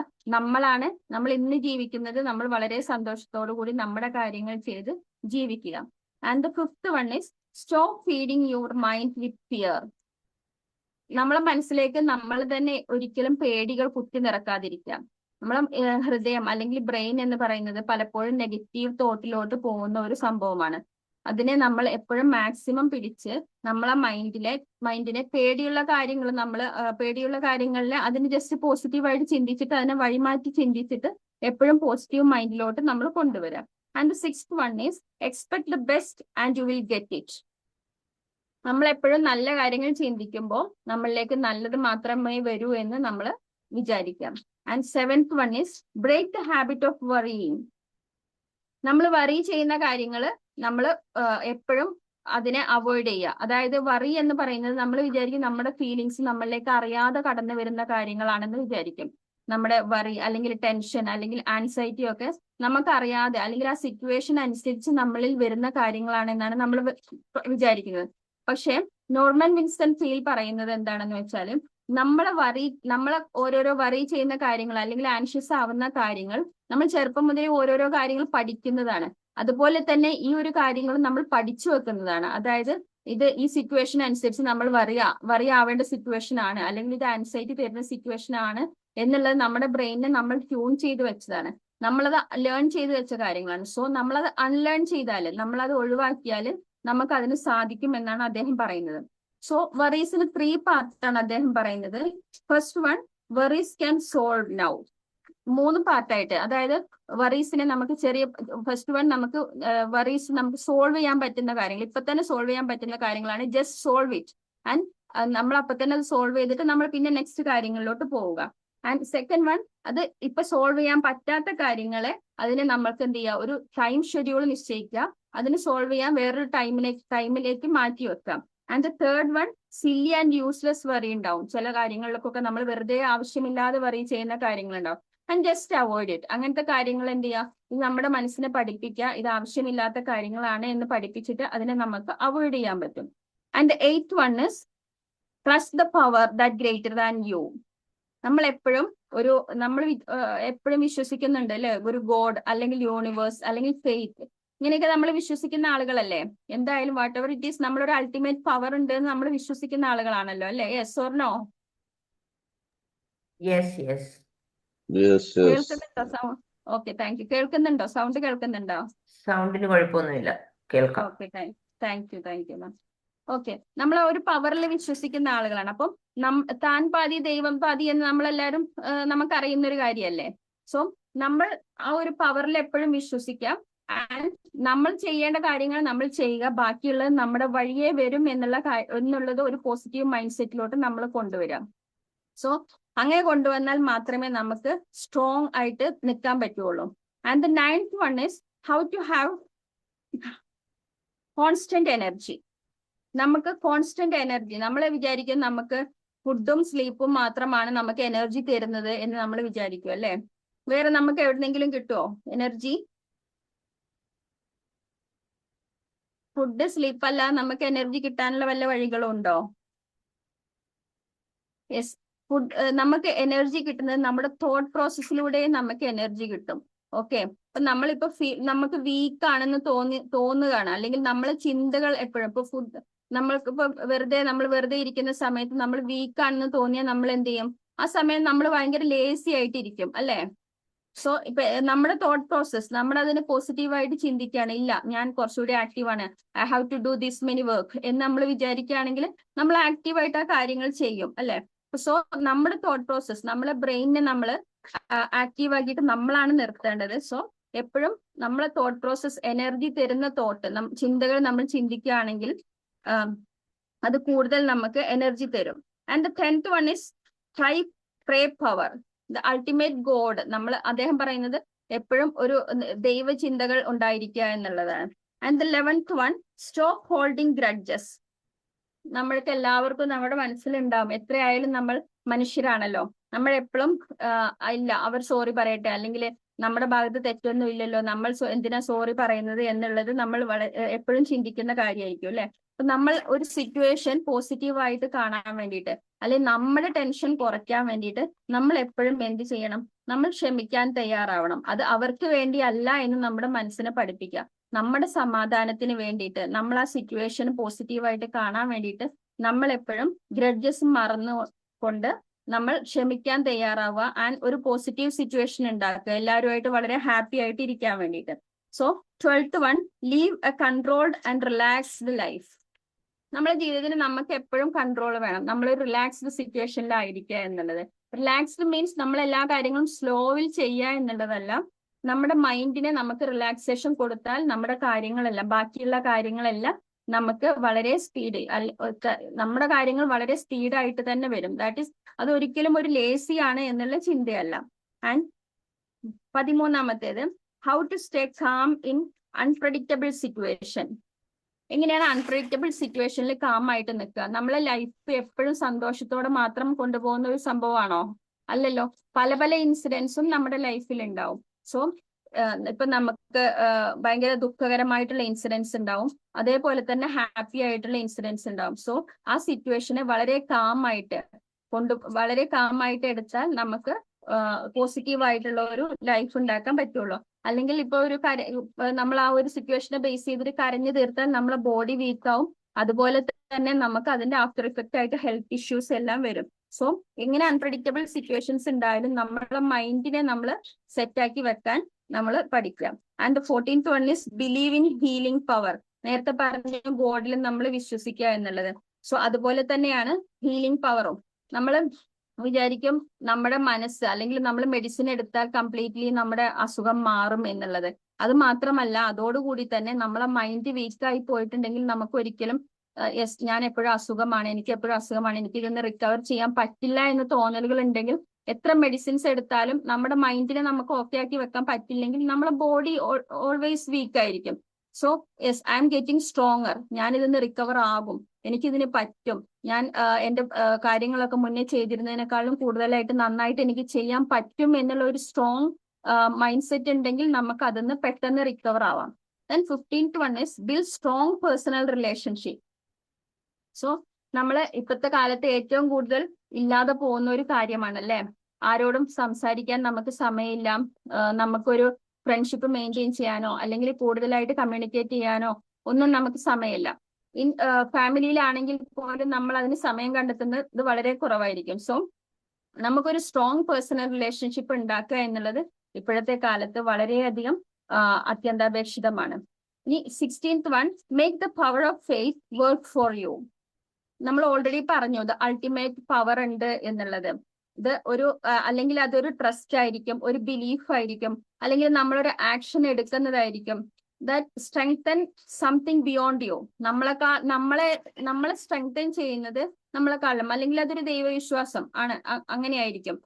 നമ്മൾ ഇന്ന് ജീവിക്കുന്നത് നമ്മൾ വളരെ സന്തോഷത്തോടു കൂടി നമ്മുടെ കാര്യങ്ങൾ ചെയ്ത് ജീവിക്കുക. And the fifth one is stop feeding your mind with fear. നമ്മളെ മനസ്സിലേക്ക് നമ്മൾ തന്നെ ഒരിക്കലും പേടികൾ കുത്തി നിറക്കാതിരിക്കാം. നമ്മളെ ഹൃദയം അല്ലെങ്കിൽ ബ്രെയിൻ എന്ന് പറയുന്നത് പലപ്പോഴും നെഗറ്റീവ് തോട്ടിലോട്ട് പോകുന്ന ഒരു സംഭവമാണ്. അതിനെ നമ്മൾ എപ്പോഴും മാക്സിമം പിടിച്ച് നമ്മളെ മൈൻഡിനെ പേടിയുള്ള കാര്യങ്ങളിൽ അതിന് ജസ്റ്റ് പോസിറ്റീവായിട്ട് ചിന്തിച്ചിട്ട് അതിനെ വഴിമാറ്റി ചിന്തിച്ചിട്ട് എപ്പോഴും പോസിറ്റീവ് മൈൻഡിലോട്ട് നമ്മൾ കൊണ്ടുവരാം. And the sixth one is expect the best and you will get it. നമ്മൾ എപ്പോഴും നല്ല കാര്യങ്ങൾ ചിന്തിക്കുമ്പോൾ നമ്മളിലേക്ക് നല്ലത് മാത്രമേ വരൂ എന്ന് നമ്മൾ വിചാരിക്കാം. And seventh one is break the habit of worrying. നമ്മൾ വറി ചെയ്യുന്ന കാര്യങ്ങൾ നമ്മൾ എപ്പോഴും അതിനെ അവോയ്ഡ് ചെയ്യുക. അതായത് വറി എന്ന് പറയുന്നത് നമ്മൾ വിചാരിക്കും നമ്മുടെ ഫീലിങ്സ് നമ്മളിലേക്ക് അറിയാതെ കടന്നു വരുന്ന കാര്യങ്ങളാണെന്ന് വിചാരിക്കും. നമ്മുടെ വറി അല്ലെങ്കിൽ ടെൻഷൻ അല്ലെങ്കിൽ ആൻസൈറ്റി ഒക്കെ നമുക്കറിയാതെ അല്ലെങ്കിൽ ആ സിറ്റുവേഷൻ അനുസരിച്ച് നമ്മളിൽ വരുന്ന കാര്യങ്ങളാണെന്നാണ് നമ്മൾ വിചാരിക്കുന്നത്. പക്ഷെ നോർമൻ വിൻസ്റ്റൺ ഫീൽ പറയുന്നത് എന്താണെന്ന് വെച്ചാൽ നമ്മളെ ഓരോരോ വറി ചെയ്യുന്ന കാര്യങ്ങൾ അല്ലെങ്കിൽ ആൻഷ്യസ് ആവുന്ന കാര്യങ്ങൾ നമ്മൾ ചെറുപ്പം മുതലേ ഓരോരോ കാര്യങ്ങൾ പഠിക്കുന്നതാണ്. അതുപോലെ തന്നെ ഈ ഒരു കാര്യങ്ങൾ നമ്മൾ പഠിച്ചു വെക്കുന്നതാണ്. അതായത് ഈ സിറ്റുവേഷൻ അനുസരിച്ച് നമ്മൾ വറി ആവേണ്ട സിറ്റുവേഷൻ ആണ് അല്ലെങ്കിൽ ഇത് ആൻസൈറ്റി തരുന്ന സിറ്റുവേഷൻ ആണ് എന്നുള്ളത് നമ്മുടെ ബ്രെയിനിനെ നമ്മൾ ട്യൂൺ ചെയ്ത് വെച്ചതാണ്. നമ്മളത് ലേൺ ചെയ്ത് വെച്ച കാര്യങ്ങളാണ്. സോ നമ്മളത് അൺലേൺ ചെയ്താൽ, നമ്മളത് ഒഴിവാക്കിയാൽ നമുക്ക് അതിന് സാധിക്കും എന്നാണ് അദ്ദേഹം പറയുന്നത്. സോ വറീസിന് 3 പാർട്ടാണ് അദ്ദേഹം പറയുന്നത്. First one, worries can solve now. 3 പാർട്ടായിട്ട്, അതായത് വറീസിനെ നമുക്ക് ഫസ്റ്റ് വൺ നമുക്ക് വറീസ് നമുക്ക് സോൾവ് ചെയ്യാൻ പറ്റുന്ന കാര്യങ്ങൾ, ഇപ്പൊ തന്നെ സോൾവ് ചെയ്യാൻ പറ്റുന്ന കാര്യങ്ങളാണ്. ജസ്റ്റ് സോൾവ് ഇറ്റ് ആൻഡ് നമ്മൾ അപ്പൊ തന്നെ അത് സോൾവ് ചെയ്തിട്ട് നമ്മൾ പിന്നെ നെക്സ്റ്റ് കാര്യങ്ങളിലോട്ട് പോവുക. ആൻഡ് സെക്കൻഡ് വൺ, അത് ഇപ്പൊ സോൾവ് ചെയ്യാൻ പറ്റാത്ത കാര്യങ്ങളെ അതിനെ നമ്മൾക്ക് എന്ത് ചെയ്യുക, ഒരു ടൈം ഷെഡ്യൂൾ നിശ്ചയിക്കുക, അതിന് സോൾവ് ചെയ്യാൻ വേറൊരു ടൈമിലേക്ക് മാറ്റി വെക്കാം. And the third one, silly and useless worry ഉണ്ടാവും. ചില കാര്യങ്ങളിലൊക്കെ നമ്മൾ വെറുതെ ആവശ്യമില്ലാതെ വറി ചെയ്യുന്ന കാര്യങ്ങളുണ്ടാവും. And just avoid it. അങ്ങനത്തെ കാര്യങ്ങൾ എന്ത് ചെയ്യുക, ഇത് നമ്മുടെ മനസ്സിനെ പഠിപ്പിക്കുക, ഇത് ആവശ്യമില്ലാത്ത കാര്യങ്ങളാണ് എന്ന് പഠിപ്പിച്ചിട്ട് അതിനെ നമുക്ക് അവോയ്ഡ് ചെയ്യാൻ പറ്റും. And the eighth one is trust the power that greater than you. നമ്മൾ എപ്പോഴും എപ്പോഴും വിശ്വസിക്കുന്നുണ്ട് അല്ലെ, ഒരു ഗോഡ് അല്ലെങ്കിൽ യൂണിവേഴ്സ് അല്ലെങ്കിൽ ഫെയ്ത്ത്, ഇങ്ങനെയൊക്കെ നമ്മൾ വിശ്വസിക്കുന്ന ആളുകളല്ലേ. എന്തായാലും വാട്ട് എവർ ഇറ്റ് ഈസ്, നമ്മളൊരു അൾട്ടിമേറ്റ് പവർ ഉണ്ട് എന്ന് നമ്മൾ വിശ്വസിക്കുന്ന ആളുകളാണല്ലോ അല്ലെ. Yes or no? Yes yes. കേൾക്കുന്നുണ്ടോ? Okay, thank you. കേൾക്കുന്നുണ്ടോ? സൗണ്ട് കേൾക്കുന്നുണ്ടോ? സൗണ്ടിന് കുഴപ്പമൊന്നുമില്ല, കേൾക്കാം. Okay, thank you ma'am. Okay, നമ്മൾ ഒരു പവറിൽ വിശ്വസിക്കുന്ന ആളുകളാണ്. അപ്പം താൻ പാതി ദൈവം പാതി എന്ന് നമ്മളെല്ലാവരും നമുക്കറിയുന്ന ഒരു കാര്യമല്ലേ. സോ നമ്മൾ ആ ഒരു പവറിൽ എപ്പോഴും വിശ്വസിക്കാം. ആൻഡ് നമ്മൾ ചെയ്യേണ്ട കാര്യങ്ങൾ നമ്മൾ ചെയ്യുക, ബാക്കിയുള്ളത് നമ്മുടെ വഴിയേ വരും എന്നുള്ളത് ഒരു പോസിറ്റീവ് മൈൻഡ് സെറ്റിലോട്ട് നമ്മൾ കൊണ്ടുവരാം. സോ അങ്ങനെ കൊണ്ടുവന്നാൽ മാത്രമേ നമുക്ക് സ്ട്രോങ് ആയിട്ട് നിൽക്കാൻ പറ്റുള്ളൂ. And the 9th one is how to have constant energy. നമുക്ക് കോൺസ്റ്റന്റ് എനർജി, നമ്മളെ വിചാരിക്കും നമുക്ക് ഫുഡും സ്ലീപ്പും മാത്രമാണ് നമുക്ക് എനർജി തരുന്നത് എന്ന് നമ്മൾ വിചാരിക്കും അല്ലെ. വേറെ നമുക്ക് എവിടെന്നെങ്കിലും കിട്ടുമോ എനർജി? ഫുഡ് സ്ലീപ്പ് അല്ല, നമുക്ക് എനർജി കിട്ടാനുള്ള വല്ല വഴികളും ഉണ്ടോ? യെസ്, നമുക്ക് എനർജി കിട്ടുന്നത് നമ്മുടെ തോട്ട് പ്രോസസ്സിലൂടെ നമുക്ക് എനർജി കിട്ടും. ഓക്കെ, അപ്പൊ നമ്മളിപ്പോ നമുക്ക് വീക്ക് ആണെന്ന് തോന്നുകയാണ്, അല്ലെങ്കിൽ നമ്മളെ ചിന്തകൾ എപ്പോഴും ഇപ്പൊ നമ്മൾക്കിപ്പോ നമ്മൾ വെറുതെ ഇരിക്കുന്ന സമയത്ത് നമ്മൾ വീക്ക് ആണെന്ന് തോന്നിയാൽ നമ്മൾ എന്ത് ചെയ്യും? ആ സമയം നമ്മൾ ഭയങ്കര ലേസി ആയിട്ടിരിക്കും അല്ലെ. സോ ഇപ്പൊ നമ്മുടെ തോട്ട് പ്രോസസ് നമ്മൾ അതിന് പോസിറ്റീവായിട്ട് ചിന്തിക്കുകയാണ്, ഇല്ല ഞാൻ കുറച്ചുകൂടി ആക്റ്റീവാണ്, I have to do this many work എന്ന് നമ്മൾ വിചാരിക്കുകയാണെങ്കിൽ നമ്മൾ ആക്റ്റീവായിട്ട് ആ കാര്യങ്ങൾ ചെയ്യും അല്ലെ. സോ നമ്മുടെ തോട്ട് പ്രോസസ്, നമ്മളെ ബ്രെയിനിനെ നമ്മൾ ആക്റ്റീവ് ആക്കിയിട്ട് നമ്മളാണ് നിർത്തേണ്ടത്. സോ എപ്പോഴും നമ്മളെ തോട്ട് പ്രോസസ്, എനർജി തരുന്ന ചിന്തകൾ നമ്മൾ ചിന്തിക്കുകയാണെങ്കിൽ അത് കൂടുതൽ നമുക്ക് എനർജി തരും. And the 10th one is try pray power the ultimate God. അദ്ദേഹം പറയുന്നത് എപ്പോഴും ഒരു ദൈവ ചിന്തകൾ ഉണ്ടായിരിക്കുക എന്നുള്ളതാണ്. And the 11th one, stop holding grudges. നമ്മൾക്ക് എല്ലാവർക്കും നമ്മുടെ മനസ്സിലുണ്ടാവും, എത്രയായാലും നമ്മൾ മനുഷ്യരാണല്ലോ, നമ്മൾ എപ്പോഴും ഇല്ല അവർ സോറി പറയട്ടെ, അല്ലെങ്കിൽ നമ്മുടെ ഭാഗത്ത് തെറ്റൊന്നും ഇല്ലല്ലോ, നമ്മൾ എന്തിനാ സോറി പറയുന്നത് എന്നുള്ളത് നമ്മൾ എപ്പോഴും ചിന്തിക്കുന്ന കാര്യമായിരിക്കും അല്ലെ. അപ്പൊ നമ്മൾ ഒരു സിറ്റുവേഷൻ പോസിറ്റീവായിട്ട് കാണാൻ വേണ്ടിയിട്ട്, അല്ലെങ്കിൽ നമ്മുടെ ടെൻഷൻ കുറയ്ക്കാൻ വേണ്ടിയിട്ട് നമ്മൾ എപ്പോഴും എന്ത് ചെയ്യണം? നമ്മൾ ക്ഷമിക്കാൻ തയ്യാറാവണം. അത് അവർക്ക് വേണ്ടി അല്ല എന്ന് നമ്മുടെ മനസ്സിനെ പഠിപ്പിക്കുക. നമ്മുടെ സമാധാനത്തിന് വേണ്ടിയിട്ട്, നമ്മൾ ആ സിറ്റുവേഷൻ പോസിറ്റീവായിട്ട് കാണാൻ വേണ്ടിയിട്ട് നമ്മൾ എപ്പോഴും ഗ്രഡ്ജസ് മറന്നുകൊണ്ട് നമ്മൾ ക്ഷമിക്കാൻ തയ്യാറാവുക ആൻഡ് ഒരു പോസിറ്റീവ് സിറ്റുവേഷൻ ഉണ്ടാക്കുക, എല്ലാവരുമായിട്ട് വളരെ ഹാപ്പി ആയിട്ട് ഇരിക്കാൻ വേണ്ടിയിട്ട്. So 12th one, leave A controlled and relaxed life. നമ്മുടെ ജീവിതത്തിന് നമുക്ക് എപ്പോഴും കൺട്രോൾ വേണം, നമ്മൾ റിലാക്സ്ഡ് സിറ്റുവേഷനിലായിരിക്കുക എന്നുള്ളത്. റിലാക്സ്ഡ് മീൻസ് നമ്മൾ എല്ലാ കാര്യങ്ങളും സ്ലോവിൽ ചെയ്യുക എന്നുള്ളതല്ല. നമ്മുടെ മൈൻഡിനെ നമുക്ക് റിലാക്സേഷൻ കൊടുത്താൽ നമ്മുടെ കാര്യങ്ങളെല്ലാം, ബാക്കിയുള്ള കാര്യങ്ങളെല്ലാം നമുക്ക് വളരെ സ്പീഡിൽ, നമ്മുടെ കാര്യങ്ങൾ വളരെ സ്പീഡായിട്ട് തന്നെ വരും. ദാറ്റ് ഈസ്, അത് ഒരിക്കലും ഒരു ലേസി ആണ് എന്നുള്ള ചിന്തയല്ല. ആൻഡ് 13ാമത്തേത്, how to stay calm in unpredictable situation. എങ്ങനെയാണ് അൺപ്രഡിക്റ്റബിൾ സിറ്റുവേഷനിൽ കാം ആയിട്ട് നിൽക്കുക? നമ്മളെ ലൈഫ് എപ്പോഴും സന്തോഷത്തോടെ മാത്രം കൊണ്ടുപോകുന്ന ഒരു സംഭവമാണോ? അല്ലല്ലോ. പല പല ഇൻസിഡൻസും നമ്മുടെ ലൈഫിൽ ഉണ്ടാവും. സോ ഇപ്പൊ നമുക്ക് ഭയങ്കര ദുഃഖകരമായിട്ടുള്ള ഇൻസിഡൻസ് ഉണ്ടാവും, അതേപോലെ തന്നെ ഹാപ്പി ആയിട്ടുള്ള ഇൻസിഡൻസ് ഉണ്ടാവും. സോ ആ സിറ്റുവേഷനെ വളരെ കാം ആയിട്ട് എടുത്താൽ നമുക്ക് പോസിറ്റീവ് ആയിട്ടുള്ള ഒരു ലൈഫ് ഉണ്ടാക്കാൻ പറ്റുള്ളൂ. അല്ലെങ്കിൽ ഇപ്പൊ ഒരു നമ്മൾ ആ ഒരു സിറ്റുവേഷനെ ബേസ് ചെയ്തിട്ട് കരഞ്ഞു തീർത്താൽ നമ്മളെ ബോഡി വീക്ക് ആവും, അതുപോലെ തന്നെ നമുക്ക് അതിന്റെ ആഫ്റ്റർ ഇഫക്റ്റ് ആയിട്ട് ഹെൽത്ത് ഇഷ്യൂസ് എല്ലാം വരും. സോ എങ്ങനെ അൺപ്രഡിക്റ്റബിൾ സിറ്റുവേഷൻസ് ഉണ്ടായാലും നമ്മുടെ മൈൻഡിനെ നമ്മൾ സെറ്റാക്കി വെക്കാൻ നമ്മൾ പഠിക്കുക. And 14th one is believe in healing power. നേരത്തെ പറഞ്ഞ ഗോഡിൽ നമ്മൾ വിശ്വസിക്കുക എന്നുള്ളത്. സോ അതുപോലെ തന്നെയാണ് ഹീലിംഗ് പവറും. നമ്മൾ വിചാരിക്കും നമ്മുടെ മനസ്സ്, അല്ലെങ്കിൽ നമ്മൾ മെഡിസിൻ എടുത്താൽ കംപ്ലീറ്റ്ലി നമ്മുടെ അസുഖം മാറും എന്നുള്ളത്. അത് മാത്രമല്ല, അതോടുകൂടി തന്നെ നമ്മളെ മൈൻഡ് വീക്കായി പോയിട്ടുണ്ടെങ്കിൽ നമുക്ക് ഒരിക്കലും യെസ്, ഞാൻ എപ്പോഴും അസുഖമാണ്, എനിക്ക് എപ്പോഴും അസുഖമാണ്, എനിക്ക് ഇതൊന്ന് റിക്കവർ ചെയ്യാൻ പറ്റില്ല എന്ന് തോന്നലുകൾ ഉണ്ടെങ്കിൽ എത്ര മെഡിസിൻസ് എടുത്താലും നമ്മുടെ മൈൻഡിനെ നമുക്ക് ഓക്കെ ആക്കി വെക്കാൻ പറ്റില്ലെങ്കിൽ നമ്മുടെ ബോഡി ഓൾവേസ് വീക്ക് ആയിരിക്കും. So yes, I am getting stronger, ഞാൻ ഇതിന്ന് റിക്കവർ ആകും, എനിക്കിതിന് പറ്റും, ഞാൻ എന്റെ കാര്യങ്ങളൊക്കെ മുന്നേ ചെയ്തിരുന്നതിനേക്കാളും കൂടുതലായിട്ട് നന്നായിട്ട് എനിക്ക് ചെയ്യാൻ പറ്റും എന്നുള്ള ഒരു സ്ട്രോങ് മൈൻഡ് സെറ്റ് ഉണ്ടെങ്കിൽ നമുക്ക് അതിന്ന് പെട്ടെന്ന് റിക്കവർ ആവാം. Then 15th one is build strong personal relationship. So നമ്മള് ഇപ്പോഴത്തെ കാലത്ത് ഏറ്റവും കൂടുതൽ ഇല്ലാതെ പോകുന്ന ഒരു കാര്യമാണ് അല്ലെ, ആരോടും സംസാരിക്കാൻ നമുക്ക് സമയമില്ല, നമുക്കൊരു ഫ്രണ്ട്ഷിപ്പ് മെയിൻറ്റെയിൻ ചെയ്യാനോ അല്ലെങ്കിൽ കൂടുതലായിട്ട് കമ്മ്യൂണിക്കേറ്റ് ചെയ്യാനോ ഒന്നും നമുക്ക് സമയമില്ല. ഫാമിലിയിലാണെങ്കിൽ പോലും നമ്മൾ അതിന് സമയം കണ്ടെത്തുന്നത് വളരെ കുറവായിരിക്കും. സോ നമുക്കൊരു സ്ട്രോങ് പേഴ്സണൽ റിലേഷൻഷിപ്പ് ഉണ്ടാക്കുക എന്നുള്ളത് ഇപ്പോഴത്തെ കാലത്ത് വളരെയധികം അത്യന്താപേക്ഷിതമാണ്. ഇനി 16th one, make the power of faith work for you. നമ്മൾ ഓൾറെഡി പറഞ്ഞു ദ അൾട്ടിമേറ്റ് പവർ ഉണ്ട് എന്നുള്ളത്. ഇത് ഒരു അല്ലെങ്കിൽ അതൊരു ട്രസ്റ്റ് ആയിരിക്കും, ഒരു ബിലീഫ് ആയിരിക്കും, അല്ലെങ്കിൽ നമ്മളൊരു ആക്ഷൻ എടുക്കുന്നതായിരിക്കും. That strengthen something beyond you. നമ്മളെ സ്ട്രെങ്തൻ ചെയ്യുന്നത് നമ്മളെക്കാളും, അല്ലെങ്കിൽ അതൊരു ദൈവവിശ്വാസം ആണ്, അങ്ങനെയായിരിക്കും.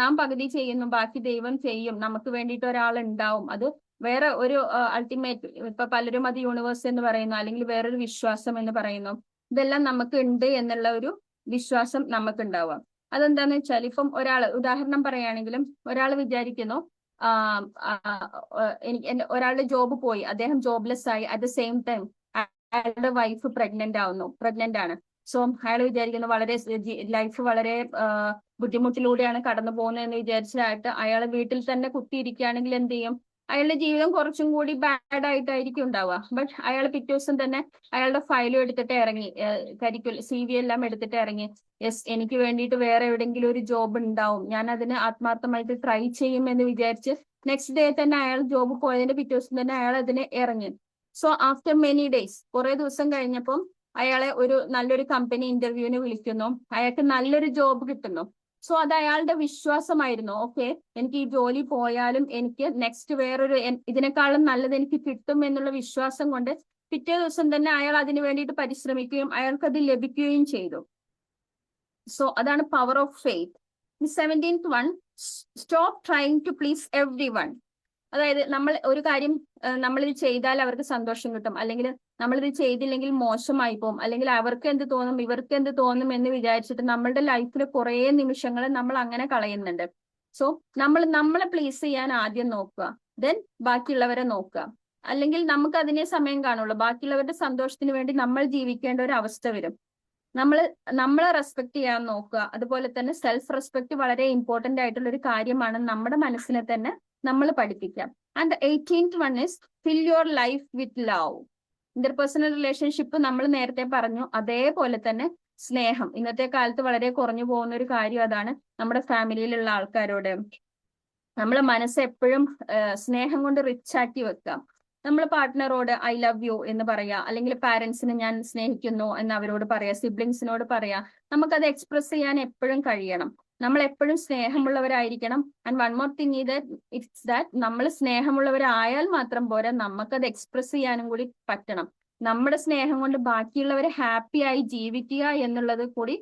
നാം പകുതി ചെയ്യുന്നു, ബാക്കി ദൈവം ചെയ്യും, നമുക്ക് വേണ്ടിയിട്ട് ഒരാൾ ഉണ്ടാവും. അത് വേറെ ഒരു അൾട്ടിമേറ്റ്, ഇപ്പൊ പലരും അത് യൂണിവേഴ്സ് എന്ന് പറയുന്നു, അല്ലെങ്കിൽ വേറൊരു വിശ്വാസം എന്ന് പറയുന്നു. ഇതെല്ലാം നമുക്ക് ഉണ്ട് എന്നുള്ള ഒരു വിശ്വാസം നമുക്ക് ഉണ്ടാവാം. അതെന്താന്ന് വെച്ചാൽ, ഇപ്പം ഉദാഹരണം പറയുകയാണെങ്കിലും, ഒരാൾ വിചാരിക്കുന്നു ഒരാളുടെ ജോബ് പോയി, അദ്ദേഹം ജോബ്ലെസ് ആയി, അറ്റ് ദ സെയിം ടൈം അയാളുടെ വൈഫ് പ്രഗ്നന്റ് ആണ്. സോ അയാൾ വിചാരിക്കുന്നു വളരെ ലൈഫ് വളരെ ബുദ്ധിമുട്ടിലൂടെയാണ് കടന്നു പോകുന്നതെന്ന് വിചാരിച്ചായിട്ട് അയാൾ വീട്ടിൽ തന്നെ കുത്തിയിരിക്കുകയാണെങ്കിൽ എന്ത് ചെയ്യും? അയാളുടെ ജീവിതം കുറച്ചും കൂടി ബാഡ് ആയിട്ടായിരിക്കും ഉണ്ടാവുക. ബട്ട് അയാൾ പിറ്റേ ദിവസം തന്നെ അയാളുടെ ഫയലും എടുത്തിട്ട് ഇറങ്ങി, CV എല്ലാം എടുത്തിട്ട് ഇറങ്ങി, യെസ്, എനിക്ക് വേണ്ടിയിട്ട് വേറെ എവിടെയെങ്കിലും ഒരു ജോബ് ഉണ്ടാവും, ഞാൻ അതിന് ആത്മാർത്ഥമായിട്ട് ട്രൈ ചെയ്യും എന്ന് വിചാരിച്ച് നെക്സ്റ്റ് ഡേ തന്നെ അയാൾ ജോബ് പോയതിന്റെ പിറ്റേ ദിവസം തന്നെ അയാൾ അതിന് ഇറങ്ങി. സോ ആഫ്റ്റർ മെനി ഡേയ്സ്, കുറെ ദിവസം കഴിഞ്ഞപ്പം അയാളെ ഒരു നല്ലൊരു കമ്പനി ഇന്റർവ്യൂവിന് വിളിക്കുന്നു, അയാൾക്ക് നല്ലൊരു ജോബ് കിട്ടുന്നു. സോ അത് അയാളുടെ വിശ്വാസമായിരുന്നു. ഓക്കെ, എനിക്ക് ഈ ജോലി പോയാലും എനിക്ക് നെക്സ്റ്റ് വേറൊരു ഇതിനേക്കാളും നല്ലത് എനിക്ക് കിട്ടും എന്നുള്ള വിശ്വാസം കൊണ്ട് പിറ്റേ ദിവസം തന്നെ അയാൾ അതിന് വേണ്ടിയിട്ട് പരിശ്രമിക്കുകയും അയാൾക്കത് ലഭിക്കുകയും ചെയ്തു. സോ അതാണ് power of faith. 17th one, stop trying to please every one. അതായത് നമ്മൾ ഒരു കാര്യം നമ്മളിത് ചെയ്താൽ അവർക്ക് സന്തോഷം കിട്ടും, അല്ലെങ്കിൽ നമ്മളിത് ചെയ്തില്ലെങ്കിൽ മോശമായി പോകും, അല്ലെങ്കിൽ അവർക്ക് എന്ത് തോന്നും, ഇവർക്ക് എന്ത് തോന്നും എന്ന് വിചാരിച്ചിട്ട് നമ്മളുടെ ലൈഫിൽ കുറേ നിമിഷങ്ങൾ നമ്മൾ അങ്ങനെ കളയുന്നുണ്ട്. സോ നമ്മളെ പ്ലീസ് ചെയ്യാൻ ആദ്യം നോക്കുക, ദെൻ ബാക്കിയുള്ളവരെ നോക്കുക. അല്ലെങ്കിൽ നമുക്ക് അതിനെ സമയം കാണുള്ളൂ, ബാക്കിയുള്ളവരുടെ സന്തോഷത്തിന് വേണ്ടി നമ്മൾ ജീവിക്കേണ്ട ഒരു അവസ്ഥ വരും. നമ്മളെ റെസ്പെക്ട് ചെയ്യാൻ നോക്കുക. അതുപോലെ തന്നെ സെൽഫ് റെസ്പെക്ട് വളരെ ഇമ്പോർട്ടന്റ് ആയിട്ടുള്ള ഒരു കാര്യമാണ്. നമ്മുടെ മനസ്സിനെ തന്നെ നമ്മൾ പഠിപ്പിക്കാം. And the 18th one is fill your life with love. Interpersonal relationship നമ്മൾ നേരത്തെ പറഞ്ഞു, അതേപോലെ തന്നെ സ്നേഹം. ഇന്നത്തെ കാലത്ത് വളരെ കുറഞ്ഞു പോകുന്ന ഒരു കാര്യം അതാണ്. നമ്മുടെ ഫാമിലിയിലുള്ള ആൾക്കാരോട് നമ്മളെ മനസ്സ് എപ്പോഴും സ്നേഹം കൊണ്ട് റിച്ച് ആക്കി വെക്കാം. നമ്മൾ പാർട്ട്ണറോട് ഐ ലവ് യു എന്ന് പറയാ, അല്ലെങ്കിൽ പാരന്റ്സിനെ ഞാൻ സ്നേഹിക്കുന്നു എന്ന് അവരോട് പറയാ, സിബ്ലിങ്സിനോട് പറയാ. നമുക്കത് എക്സ്പ്രസ് ചെയ്യാൻ എപ്പോഴും കഴിയണം. നമ്മൾ എപ്പോഴും സ്നേഹമുള്ളവരായിരിക്കണം. And one more thing it's that നമ്മൾ സ്നേഹമുള്ളവരായാൽ മാത്രം പോരാ, നമുക്കത് എക്സ്പ്രസ് ചെയ്യാനും കൂടി പറ്റണം. നമ്മുടെ സ്നേഹം കൊണ്ട് ബാക്കിയുള്ളവരെ ഹാപ്പിയായി ജീവിക്കുക എന്നുള്ളത് കൂടി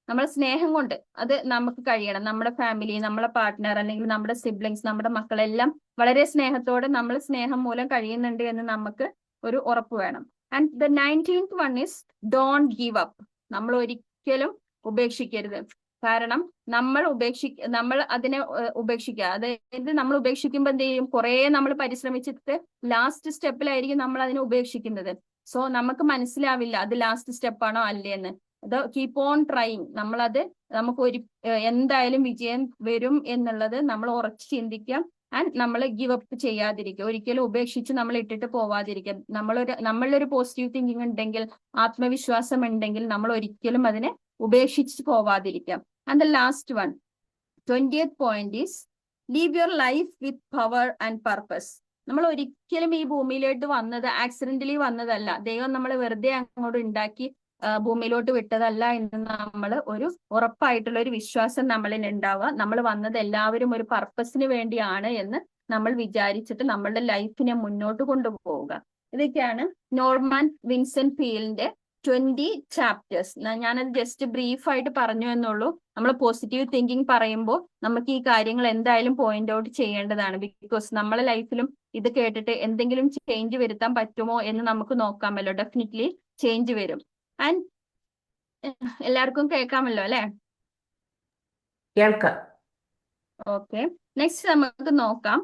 നമ്മുടെ സ്നേഹം കൊണ്ട് അത് നമുക്ക് കഴിയണം. നമ്മുടെ ഫാമിലി, നമ്മുടെ പാർട്ട്ണർ, അല്ലെങ്കിൽ നമ്മുടെ സിബ്ലിങ്സ്, നമ്മുടെ മക്കളെല്ലാം വളരെ സ്നേഹത്തോടെ നമ്മൾ സ്നേഹം മൂലം കഴിയുന്നുണ്ട് എന്ന് നമുക്ക് ഒരു ഉറപ്പ് വേണം. And the 19th one is don't give up. നമ്മൾ ഒരിക്കലും ഉപേക്ഷിക്കരുത്. കാരണം നമ്മൾ അതിനെ ഉപേക്ഷിക്കുക. അതായത് നമ്മൾ ഉപേക്ഷിക്കുമ്പോൾ എന്ത് ചെയ്യും, കുറെ നമ്മൾ പരിശ്രമിച്ചിട്ട് ലാസ്റ്റ് സ്റ്റെപ്പിലായിരിക്കും നമ്മൾ അതിനെ ഉപേക്ഷിക്കുന്നത്. സോ നമുക്ക് മനസ്സിലാവില്ല അത് ലാസ്റ്റ് സ്റ്റെപ്പാണോ അല്ലേന്ന്. അത് കീപ്പ് ഓൺ ട്രൈങ്. നമുക്ക് എന്തായാലും വിജയം വരും എന്നുള്ളത് നമ്മൾ ഉറച്ച് ചിന്തിക്കാം. ആൻഡ് നമ്മൾ ഗിവ് അപ്പ് ചെയ്യാതിരിക്കുക. ഒരിക്കലും ഉപേക്ഷിച്ച് നമ്മൾ ഇട്ടിട്ട് പോവാതിരിക്കുക. നമ്മളിലൊരു പോസിറ്റീവ് തിങ്കിങ് ഉണ്ടെങ്കിൽ, ആത്മവിശ്വാസം ഉണ്ടെങ്കിൽ, നമ്മൾ ഒരിക്കലും അതിനെ ഉപേക്ഷിച്ച് പോവാതിരിക്കാം. And the last one, 20th point is live your life with power and purpose. നമ്മൾ ഒരിക്കലും ഈ ഭൂമിയിലോട്ട് വന്നത് ആക്സിഡന്റലി വന്നതല്ല. ദൈവം നമ്മളെ വെറുതെ അങ്ങോട്ട് ഉണ്ടാക്കി ഭൂമിയിലോട്ട് വിട്ടതല്ല എന്ന് നമ്മൾ ഒരു ഉറപ്പായിട്ടുള്ള ഒരു വിശ്വാസം നമ്മളിൽ ഉണ്ടാവുക. നമ്മൾ വന്നത് എല്ലാവരും ഒരു പർപ്പസിന് വേണ്ടിയാണ് എന്ന് നമ്മൾ വിചാരിച്ചിട്ട് നമ്മളുടെ ലൈഫിനെ മുന്നോട്ട് കൊണ്ടുപോവുക. ഇതൊക്കെയാണ് നോർമൻ വിൻസെന്റ് പീലിന്റെ 20 ചാപ്റ്റേഴ്സ്. ഞാനത് ജസ്റ്റ് ബ്രീഫായിട്ട് പറഞ്ഞു എന്നുള്ളൂ. നമ്മൾ പോസിറ്റീവ് തിങ്കിങ് പറയുമ്പോൾ നമുക്ക് ഈ കാര്യങ്ങൾ എന്തായാലും പോയിന്റ് ഔട്ട് ചെയ്യേണ്ടതാണ്. ബിക്കോസ് നമ്മളെ ലൈഫിലും ഇത് കേട്ടിട്ട് എന്തെങ്കിലും ചേഞ്ച് വരുത്താൻ പറ്റുമോ എന്ന് നമുക്ക് നോക്കാമല്ലോ. ഡെഫിനറ്റ്ലി ചേഞ്ച് വരും. ആൻഡ് എല്ലാവർക്കും കേൾക്കാമല്ലോ അല്ലെ? കേൾക്കാം. ഓക്കെ, നെക്സ്റ്റ് നമുക്ക് നോക്കാം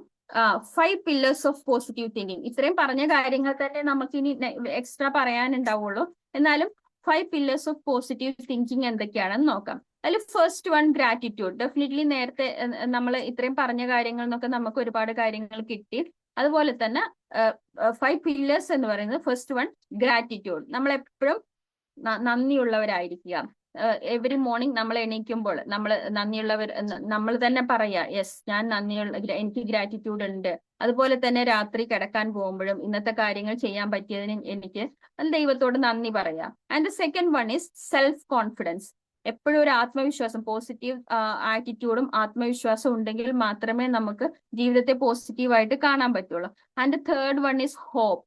5 pillars ഓഫ് പോസിറ്റീവ് തിങ്കിങ്. ഇത്രയും പറഞ്ഞ കാര്യങ്ങൾ തന്നെ നമുക്ക് ഇനി എക്സ്ട്രാ പറയാനുണ്ടാവുള്ളൂ. എന്നാലും 5 pillars ഓഫ് പോസിറ്റീവ് തിങ്കിങ് എന്തൊക്കെയാണെന്ന് നോക്കാം. അതിൽ ഫസ്റ്റ് വൺ ഗ്രാറ്റിറ്റ്യൂഡ്. ഡെഫിനറ്റ്ലി നേരത്തെ നമ്മൾ ഇത്രയും പറഞ്ഞ കാര്യങ്ങളിൽ നിന്നൊക്കെ നമുക്ക് ഒരുപാട് കാര്യങ്ങൾ കിട്ടി. അതുപോലെ തന്നെ 5 pillars എന്ന് പറയുന്നത് ഫസ്റ്റ് വൺ ഗ്രാറ്റിറ്റ്യൂഡ്. നമ്മൾ എപ്പോഴും നന്ദിയുള്ളവരായിരിക്കുക. എവറി മോർണിംഗ് നമ്മൾ എണീക്കുമ്പോൾ നമ്മൾ തന്നെ പറയാ, യെസ് ഞാൻ എനിക്ക് ഗ്രാറ്റിറ്റ്യൂഡ് ഉണ്ട്. അതുപോലെ തന്നെ രാത്രി കിടക്കാൻ പോകുമ്പോഴും ഇന്നത്തെ കാര്യങ്ങൾ ചെയ്യാൻ പറ്റിയതിന് എനിക്ക് ദൈവത്തോട് നന്ദി പറയാം. And the second one is self confidence. എപ്പോഴും ഒരു ആത്മവിശ്വാസം, പോസിറ്റീവ് ആറ്റിറ്റ്യൂഡും ആത്മവിശ്വാസം ഉണ്ടെങ്കിൽ മാത്രമേ നമുക്ക് ജീവിതത്തെ പോസിറ്റീവായിട്ട് കാണാൻ പറ്റുള്ളൂ. And the third one is hope.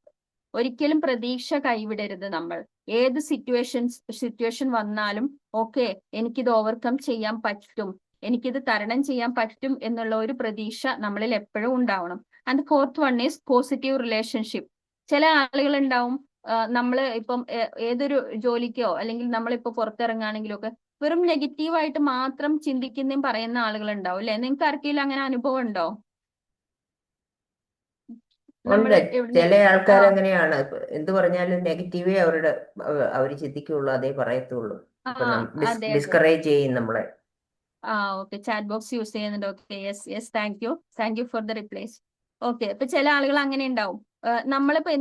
ഒരിക്കലും പ്രതീക്ഷ കൈവിടരുത്. നമ്മൾ ഏത് സിറ്റുവേഷൻ വന്നാലും ഓക്കെ, എനിക്കിത് ഓവർകം ചെയ്യാൻ പറ്റും, എനിക്കിത് തരണം ചെയ്യാൻ പറ്റും എന്നുള്ള ഒരു പ്രതീക്ഷ നമ്മളിൽ എപ്പോഴും ഉണ്ടാവണം. And fourth one is positive relationship. ചില ആളുകൾ ഉണ്ടാവും, നമ്മൾ ഇപ്പം ഏതൊരു ജോലിക്കോ അല്ലെങ്കിൽ നമ്മളിപ്പോ പുറത്തിറങ്ങുകയാണെങ്കിലോ ഒക്കെ വെറും നെഗറ്റീവായിട്ട് മാത്രം ചിന്തിക്കുന്നതും പറയുന്ന ആളുകൾ ഉണ്ടാവും അല്ലെ? നിങ്ങൾക്ക് ആർക്കെങ്കിലും അങ്ങനെ അനുഭവം ഉണ്ടോ? ഉണ്ട്. ചില ആൾക്കാർ അങ്ങനെയാണ്. എന്ത് പറഞ്ഞാലും നെഗറ്റീവേ അവര് ചിന്തിക്കുള്ളൂ, അതേ പറയത്തുള്ളൂ. ഡിസ്കറേജ് ചെയ്യും നമ്മളെ. ഓക്കെ, ചാറ്റ് ബോക്സ് യൂസ് ചെയ്യുന്നുണ്ട്. Okay, yes thank you for the replies. Okay, ഇപ്പൊ ചില ആളുകൾ അങ്ങനെ ഉണ്ടാവും. നമ്മളിപ്പോ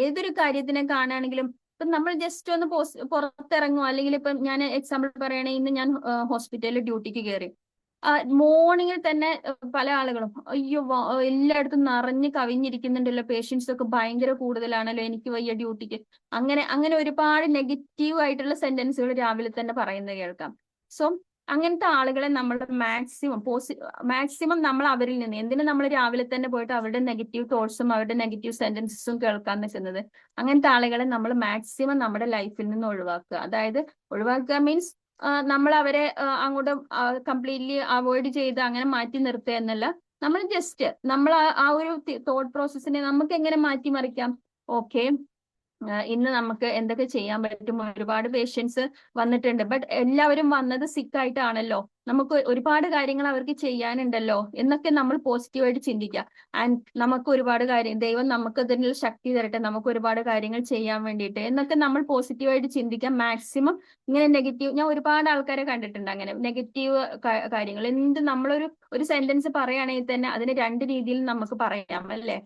ഏതൊരു കാര്യത്തിനെ കാണുകയാണെങ്കിലും ഇപ്പൊ നമ്മൾ ജസ്റ്റ് ഒന്ന് പുറത്തിറങ്ങുമോ, അല്ലെങ്കിൽ ഇപ്പൊ ഞാൻ എക്സാമ്പിൾ പറയുകയാണെങ്കിൽ ഇന്ന് ഞാൻ ഹോസ്പിറ്റലിൽ ഡ്യൂട്ടിക്ക് കയറി. മോർണിംഗിൽ തന്നെ പല ആളുകളും അയ്യോ എല്ലായിടത്തും നിറഞ്ഞ് കവിഞ്ഞിരിക്കുന്നുണ്ടല്ലോ, പേഷ്യൻസ് ഒക്കെ ഭയങ്കര കൂടുതലാണല്ലോ, എനിക്ക് വയ്യ ഡ്യൂട്ടിക്ക്. അങ്ങനെ ഒരുപാട് നെഗറ്റീവ് ആയിട്ടുള്ള സെന്റൻസുകൾ രാവിലെ തന്നെ പറയുന്നത് കേൾക്കാം. സോ അങ്ങനത്തെ ആളുകളെ നമ്മൾ മാക്സിമം നമ്മൾ അവരിൽ നിന്ന് എന്തിനു നമ്മൾ രാവിലെ തന്നെ പോയിട്ട് അവരുടെ നെഗറ്റീവ് തോട്ട്സും അവരുടെ നെഗറ്റീവ് സെന്റൻസസും കേൾക്കാൻ നിൽക്കുന്നത്. അങ്ങനത്തെ ആളുകളെ നമ്മൾ മാക്സിമം നമ്മുടെ ലൈഫിൽ നിന്ന് ഒഴിവാക്കുക. അതായത് ഒഴിവാക്കുക മീൻസ് നമ്മൾ അവരെ അങ്ങോട്ട് കംപ്ലീറ്റ്ലി അവോയ്ഡ് ചെയ്ത് അങ്ങനെ മാറ്റി നിർത്തുക എന്നല്ല. നമ്മൾ ജസ്റ്റ് നമ്മൾ ആ ഒരു തോട്ട് പ്രോസസ്സിനെ നമുക്ക് എങ്ങനെ മാറ്റിമറിക്കാം. ഓക്കെ, ഇന്ന് നമുക്ക് എന്തൊക്കെ ചെയ്യാൻ പറ്റും. ഒരുപാട് പേഷ്യൻസ് വന്നിട്ടുണ്ട്, ബട്ട് എല്ലാവരും വന്നത് സിക്ക് ആയിട്ടാണല്ലോ. നമുക്ക് ഒരുപാട് കാര്യങ്ങൾ അവർക്ക് ചെയ്യാനുണ്ടല്ലോ എന്നൊക്കെ നമ്മൾ പോസിറ്റീവായിട്ട് ചിന്തിക്കുക. ആൻഡ് നമുക്ക് ഒരുപാട് കാര്യം, ദൈവം നമുക്ക് അതിനുള്ള ശക്തി തരട്ടെ, നമുക്ക് ഒരുപാട് കാര്യങ്ങൾ ചെയ്യാൻ വേണ്ടിയിട്ട് എന്നൊക്കെ നമ്മൾ പോസിറ്റീവായിട്ട് ചിന്തിക്കാം. മാക്സിമം ഇങ്ങനെ നെഗറ്റീവ്, ഞാൻ ഒരുപാട് ആൾക്കാരെ കണ്ടിട്ടുണ്ട് അങ്ങനെ നെഗറ്റീവ് കാര്യങ്ങൾ. എന്ത് നമ്മളൊരു സെന്റൻസ് പറയുകയാണെങ്കിൽ തന്നെ അതിന് രണ്ട് രീതിയിൽ നമുക്ക് പറയാം അല്ലേ.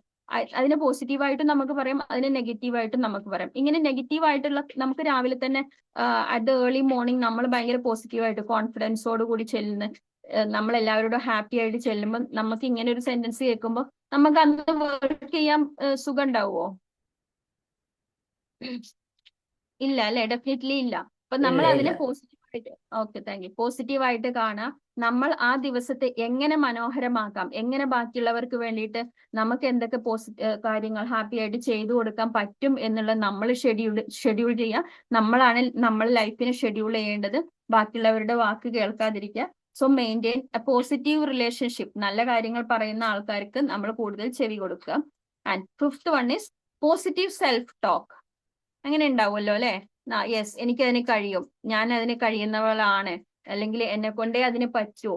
അതിനെ പോസിറ്റീവായിട്ടും നമുക്ക് പറയാം, അതിനെ നെഗറ്റീവായിട്ടും നമുക്ക് പറയാം. ഇങ്ങനെ നെഗറ്റീവായിട്ടുള്ള നമുക്ക് രാവിലെ തന്നെ അറ്റ് ദ ഏർലി മോർണിംഗ് നമ്മൾ ഭയങ്കര പോസിറ്റീവായിട്ട് കോൺഫിഡൻസോട് കൂടി ചെല്ലുന്ന, നമ്മൾ എല്ലാവരോടും ഹാപ്പി ആയിട്ട് ചെല്ലുമ്പോൾ നമുക്ക് ഇങ്ങനെ ഒരു സെന്റൻസ് കേൾക്കുമ്പോൾ നമുക്ക് അന്ന് വർക്ക് ചെയ്യാൻ സുഖം ഉണ്ടാവുമോ? ഇല്ല അല്ലെ, ഡെഫിനറ്റ്ലി ഇല്ല. അപ്പൊ നമ്മൾ ഇല്ല അതിനെ പോസിറ്റീവായിട്ട്, ഓക്കെ താങ്ക് യു, പോസിറ്റീവായിട്ട് കാണാം. നമ്മൾ ആ ദിവസത്തെ എങ്ങനെ മനോഹരമാക്കാം, എങ്ങനെ ബാക്കിയുള്ളവർക്ക് വേണ്ടിയിട്ട് നമുക്ക് എന്തൊക്കെ കാര്യങ്ങൾ ഹാപ്പി ആയിട്ട് ചെയ്തു കൊടുക്കാൻ പറ്റും എന്നുള്ളത് നമ്മൾ ഷെഡ്യൂൾ ചെയ്യാം. നമ്മളാണ് നമ്മൾ ലൈഫിനെ ഷെഡ്യൂൾ ചെയ്യേണ്ടത്, ബാക്കിയുള്ളവരുടെ വാക്ക് കേൾക്കാതിരിക്കുക. So maintain a positive relationship. നല്ല കാര്യങ്ങൾ പറയുന്ന ആൾക്കാർക്ക് നമ്മൾ കൂടുതൽ ചെവി കൊടുക്കുക. And fifth one is positive self talk. അങ്ങനെ ഉണ്ടാവുമല്ലോ അല്ലെ. യെസ്, എനിക്കതിന് കഴിയും, ഞാൻ അതിന് കഴിയുന്നവളാണ്, അല്ലെങ്കിൽ എന്നെ കൊണ്ടേ അതിന് പറ്റൂ,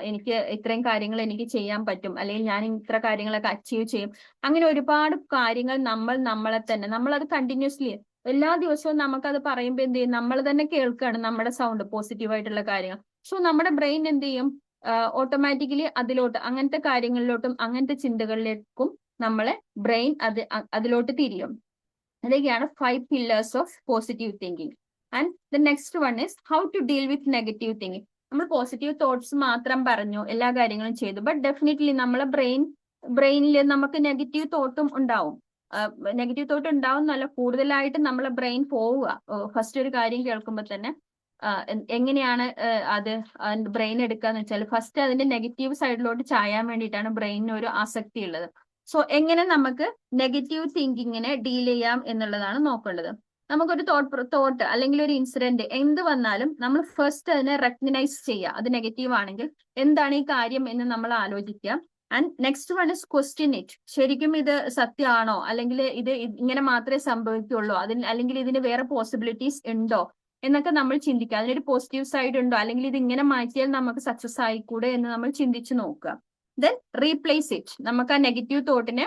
എനിക്ക് ഇത്രയും കാര്യങ്ങൾ എനിക്ക് ചെയ്യാൻ പറ്റും, അല്ലെങ്കിൽ ഞാൻ ഇത്ര കാര്യങ്ങളൊക്കെ അച്ചീവ് ചെയ്യും. അങ്ങനെ ഒരുപാട് കാര്യങ്ങൾ നമ്മളെ തന്നെ നമ്മളത് കണ്ടിന്യൂസ്ലി എല്ലാ ദിവസവും നമുക്കത് പറയുമ്പോൾ എന്ത് ചെയ്യും, നമ്മൾ തന്നെ കേൾക്കുകയാണ് നമ്മുടെ സൗണ്ട്, പോസിറ്റീവായിട്ടുള്ള കാര്യങ്ങൾ. സോ നമ്മുടെ ബ്രെയിൻ എന്ത് ചെയ്യും, ഓട്ടോമാറ്റിക്കലി അങ്ങനത്തെ കാര്യങ്ങളിലോട്ടും അങ്ങനത്തെ ചിന്തകളിലേക്കും നമ്മളെ ബ്രെയിൻ അതിലോട്ട് തിരിയും. അതൊക്കെയാണ് 5 pillars of positive thinking. And the next one is how to deal with negative thinking. നമ്മൾ പോസിറ്റീവ് തോട്ട്സ് മാത്രം പറഞ്ഞു, എല്ലാ കാര്യങ്ങളും ചെയ്തു, ബട്ട് ഡെഫിനറ്റ്ലി നമ്മളെ ബ്രെയിനിൽ നമുക്ക് നെഗറ്റീവ് തോട്ടും ഉണ്ടാവും. നെഗറ്റീവ് തോട്ട് ഉണ്ടാവും എന്നല്ല, കൂടുതലായിട്ട് നമ്മളെ ബ്രെയിൻ പോവുക ഫസ്റ്റ് ഒരു കാര്യം കേൾക്കുമ്പോൾ തന്നെ. എങ്ങനെയാണ് അത് ബ്രെയിൻ എടുക്കാന്ന് വെച്ചാൽ, ഫസ്റ്റ് അതിന്റെ നെഗറ്റീവ് സൈഡിലോട്ട് ചായാൻ വേണ്ടിയിട്ടാണ് ബ്രെയിനിന് ഒരു ആസക്തി ഉള്ളത്. സോ എങ്ങനെ നമുക്ക് നെഗറ്റീവ് തിങ്കിങ്ങിനെ ഡീൽ ചെയ്യാം എന്നുള്ളതാണ് നോക്കേണ്ടത്. നമുക്കൊരു തോട്ട് അല്ലെങ്കിൽ ഒരു ഇൻസിഡന്റ് എന്ത് വന്നാലും നമ്മൾ ഫസ്റ്റ് അതിനെ റെക്കഗ്നൈസ് ചെയ്യുക. അത് നെഗറ്റീവ് ആണെങ്കിൽ എന്താണ് ഈ കാര്യം എന്ന് നമ്മൾ ആലോചിക്കുക. And next one is question it. ശരിക്കും ഇത് സത്യമാണോ, അല്ലെങ്കിൽ ഇത് ഇങ്ങനെ മാത്രമേ സംഭവിക്കുള്ളൂ, അല്ലെങ്കിൽ ഇതിന് വേറെ പോസിബിലിറ്റീസ് ഉണ്ടോ എന്നൊക്കെ നമ്മൾ ചിന്തിക്കുക. അതിനൊരു പോസിറ്റീവ് സൈഡ് ഉണ്ടോ, അല്ലെങ്കിൽ ഇത് ഇങ്ങനെ മാറ്റിയാൽ നമുക്ക് സക്സസ് ആയിക്കൂടെ എന്ന് നമ്മൾ ചിന്തിച്ചു നോക്കുക. Then replace it. നമുക്ക് ആ നെഗറ്റീവ് തോട്ടിനെ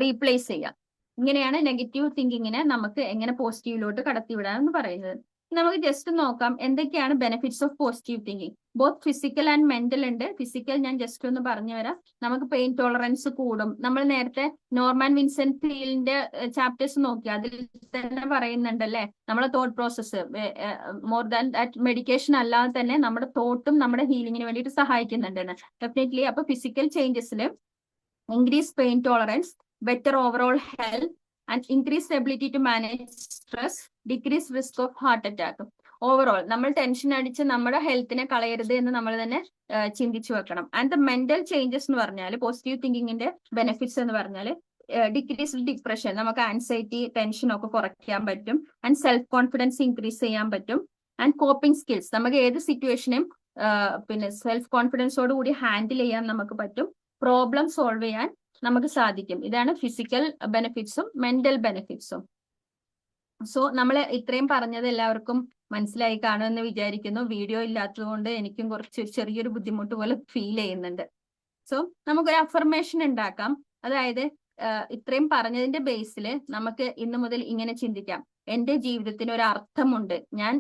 റീപ്ലേസ് ചെയ്യാം. ഇങ്ങനെയാണ് നെഗറ്റീവ് തിങ്കിങ്ങിനെ നമുക്ക് എങ്ങനെ പോസിറ്റീവിലോട്ട് കടത്തിവിടാം എന്ന് പറയുന്നത്. നമുക്ക് ജസ്റ്റ് നോക്കാം എന്തൊക്കെയാണ് benefits of positive thinking. Both physical and mental ഉണ്ട്. ഫിസിക്കൽ ഞാൻ ജസ്റ്റ് ഒന്ന് പറഞ്ഞു തരാം. നമുക്ക് പെയിൻ ടോളറൻസ് കൂടും. നമ്മൾ നേരത്തെ നോർമാൻ വിൻസെന്റ് പീലിന്റെ ചാപ്റ്റേഴ്സ് നോക്കി, അതിൽ തന്നെ പറയുന്നുണ്ടല്ലേ, നമ്മുടെ thought process more than that medication അല്ലാതെ തന്നെ നമ്മുടെ തോട്ടും നമ്മുടെ ഹീലിങ്ങിന് വേണ്ടിയിട്ട് സഹായിക്കുന്നുണ്ടെന്ന്. ഡെഫിനറ്റ്ലി. അപ്പൊ physical ചേഞ്ചസിൽ increase pain tolerance, better overall health, and increased ability to manage stress, decrease risk of heart attack. Overall നമ്മൾ ടെൻഷൻ അടിച്ച് നമ്മുടെ ഹെൽത്തിനെ കളയരുത് എന്ന് നമ്മൾ തന്നെ ചിന്തിച്ചു വെക്കണം. ആൻഡ് ദ മെന്റൽ ചേഞ്ചസ് എന്ന് പറഞ്ഞാൽ, പോസിറ്റീവ് തിങ്കിങ്ങിന്റെ ബെനിഫിറ്റ്സ് എന്ന് പറഞ്ഞാൽ, ഡിക്രീസ് ഡിപ്രഷൻ, നമുക്ക് ആൻസൈറ്റി ടെൻഷൻ ഒക്കെ കുറയ്ക്കാൻ പറ്റും. ആൻഡ് സെൽഫ് കോൺഫിഡൻസ് ഇൻക്രീസ് ചെയ്യാൻ പറ്റും. ആൻഡ് കോപ്പിംഗ് സ്കിൽസ്, നമുക്ക് ഏത് സിറ്റുവേഷനെയും പിന്നെ സെൽഫ് കോൺഫിഡൻസോട് കൂടി ഹാൻഡിൽ ചെയ്യാൻ നമുക്ക് പറ്റും. പ്രോബ്ലം സോൾവ് ചെയ്യാൻ നമുക്ക് സാധിക്കും. ഇതാണ് ഫിസിക്കൽ ബെനിഫിറ്റ്സും മെന്റൽ ബെനിഫിറ്റ്സും. സോ നമ്മൾ ഇത്രയും പറഞ്ഞത് എല്ലാവർക്കും മനസ്സിലായി കാണുമെന്ന് വിചാരിക്കുന്നു. വീഡിയോ ഇല്ലാത്തതുകൊണ്ട് എനിക്കും കുറച്ച് ചെറിയൊരു ബുദ്ധിമുട്ട് പോലെ ഫീൽ ചെയ്യുന്നുണ്ട്. സോ നമുക്കൊരു അഫർമേഷൻ ഉണ്ടാക്കാം. അതായത് ഇത്രയും പറഞ്ഞതിന്റെ ബേസിൽ നമുക്ക് ഇന്നു മുതൽ ഇങ്ങനെ ചിന്തിക്കാം: എന്റെ ജീവിതത്തിന് ഒരു അർത്ഥമുണ്ട്. ഞാൻ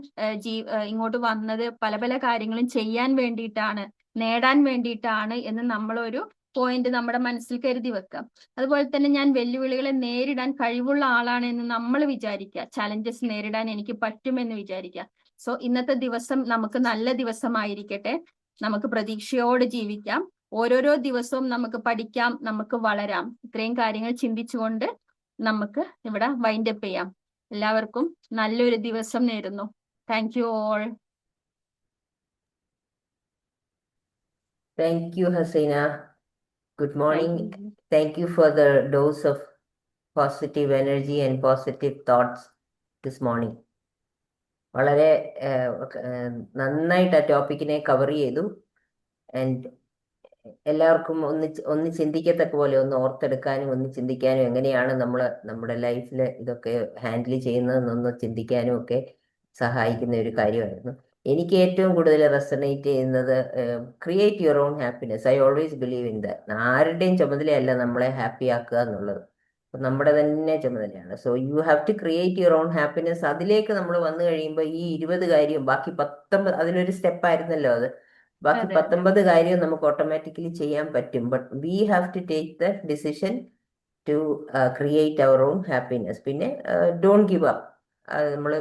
ഇങ്ങോട്ട് വന്നത് പല പല കാര്യങ്ങളും ചെയ്യാൻ വേണ്ടിയിട്ടാണ്, നേടാൻ വേണ്ടിയിട്ടാണ് എന്ന് നമ്മളൊരു പോയിന്റ് നമ്മുടെ മനസ്സിൽ കരുതി വെക്കാം. അതുപോലെ തന്നെ ഞാൻ വെല്ലുവിളികളെ നേരിടാൻ കഴിവുള്ള ആളാണ് എന്ന് നമ്മൾ വിചാരിക്കുക. ചലഞ്ചസ് നേരിടാൻ എനിക്ക് പറ്റുമെന്ന് വിചാരിക്കുക. സോ ഇന്നത്തെ ദിവസം നമുക്ക് നല്ല ദിവസമായിരിക്കട്ടെ. നമുക്ക് പ്രതീക്ഷയോടെ ജീവിക്കാം. ഓരോരോ ദിവസവും നമുക്ക് പഠിക്കാം, നമുക്ക് വളരാം. ഇത്രയും കാര്യങ്ങൾ ചിന്തിച്ചുകൊണ്ട് നമുക്ക് ഇവിടെ വൈൻഡ് അപ്പ് ചെയ്യാം. എല്ലാവർക്കും നല്ലൊരു ദിവസം നേരുന്നു. Thank you all. Thank you, Hasina. Good morning. Thank you for the dose of positive energy and positive thoughts this morning. വളരെ നന്നായിട്ട് ആ ടോപ്പിക്കിനെ കവർ ചെയ്തു. ആൻഡ് എല്ലാവർക്കും ഒന്ന് ചിന്തിക്കത്തക്ക പോലെ ഒന്ന് ഓർത്തെടുക്കാനും ഒന്ന് ചിന്തിക്കാനും എങ്ങനെയാണ് നമ്മൾ നമ്മുടെ ലൈഫിൽ ഇതൊക്കെ ഹാൻഡിൽ ചെയ്യുന്നതെന്നൊന്ന് ചിന്തിക്കാനും ഒക്കെ സഹായിക്കുന്ന ഒരു കാര്യമായിരുന്നു. എനിക്ക് ഏറ്റവും കൂടുതൽ റെസണേറ്റ് ചെയ്യുന്നത് create your own happiness. I always believe in that. ആരുടെയും ചുമതലയല്ല നമ്മളെ ഹാപ്പി ആക്കുക എന്നുള്ളത്, നമ്മുടെ തന്നെ ചുമതലയാണ്. So you have to create your own happiness. അതിലേക്ക് നമ്മൾ വന്നു കഴിയുമ്പോൾ ഈ 20 കാര്യവും ബാക്കി 19 അതിലൊരു സ്റ്റെപ്പായിരുന്നല്ലോ അത്, ബാക്കി അതെ 19 കാര്യവും നമുക്ക് ഓട്ടോമാറ്റിക്കലി ചെയ്യാൻ പറ്റും. But we have to take the decision to create our own happiness. പിന്നെ ഡോണ്ട് ഗിവ് അപ്പ്, നമ്മൾ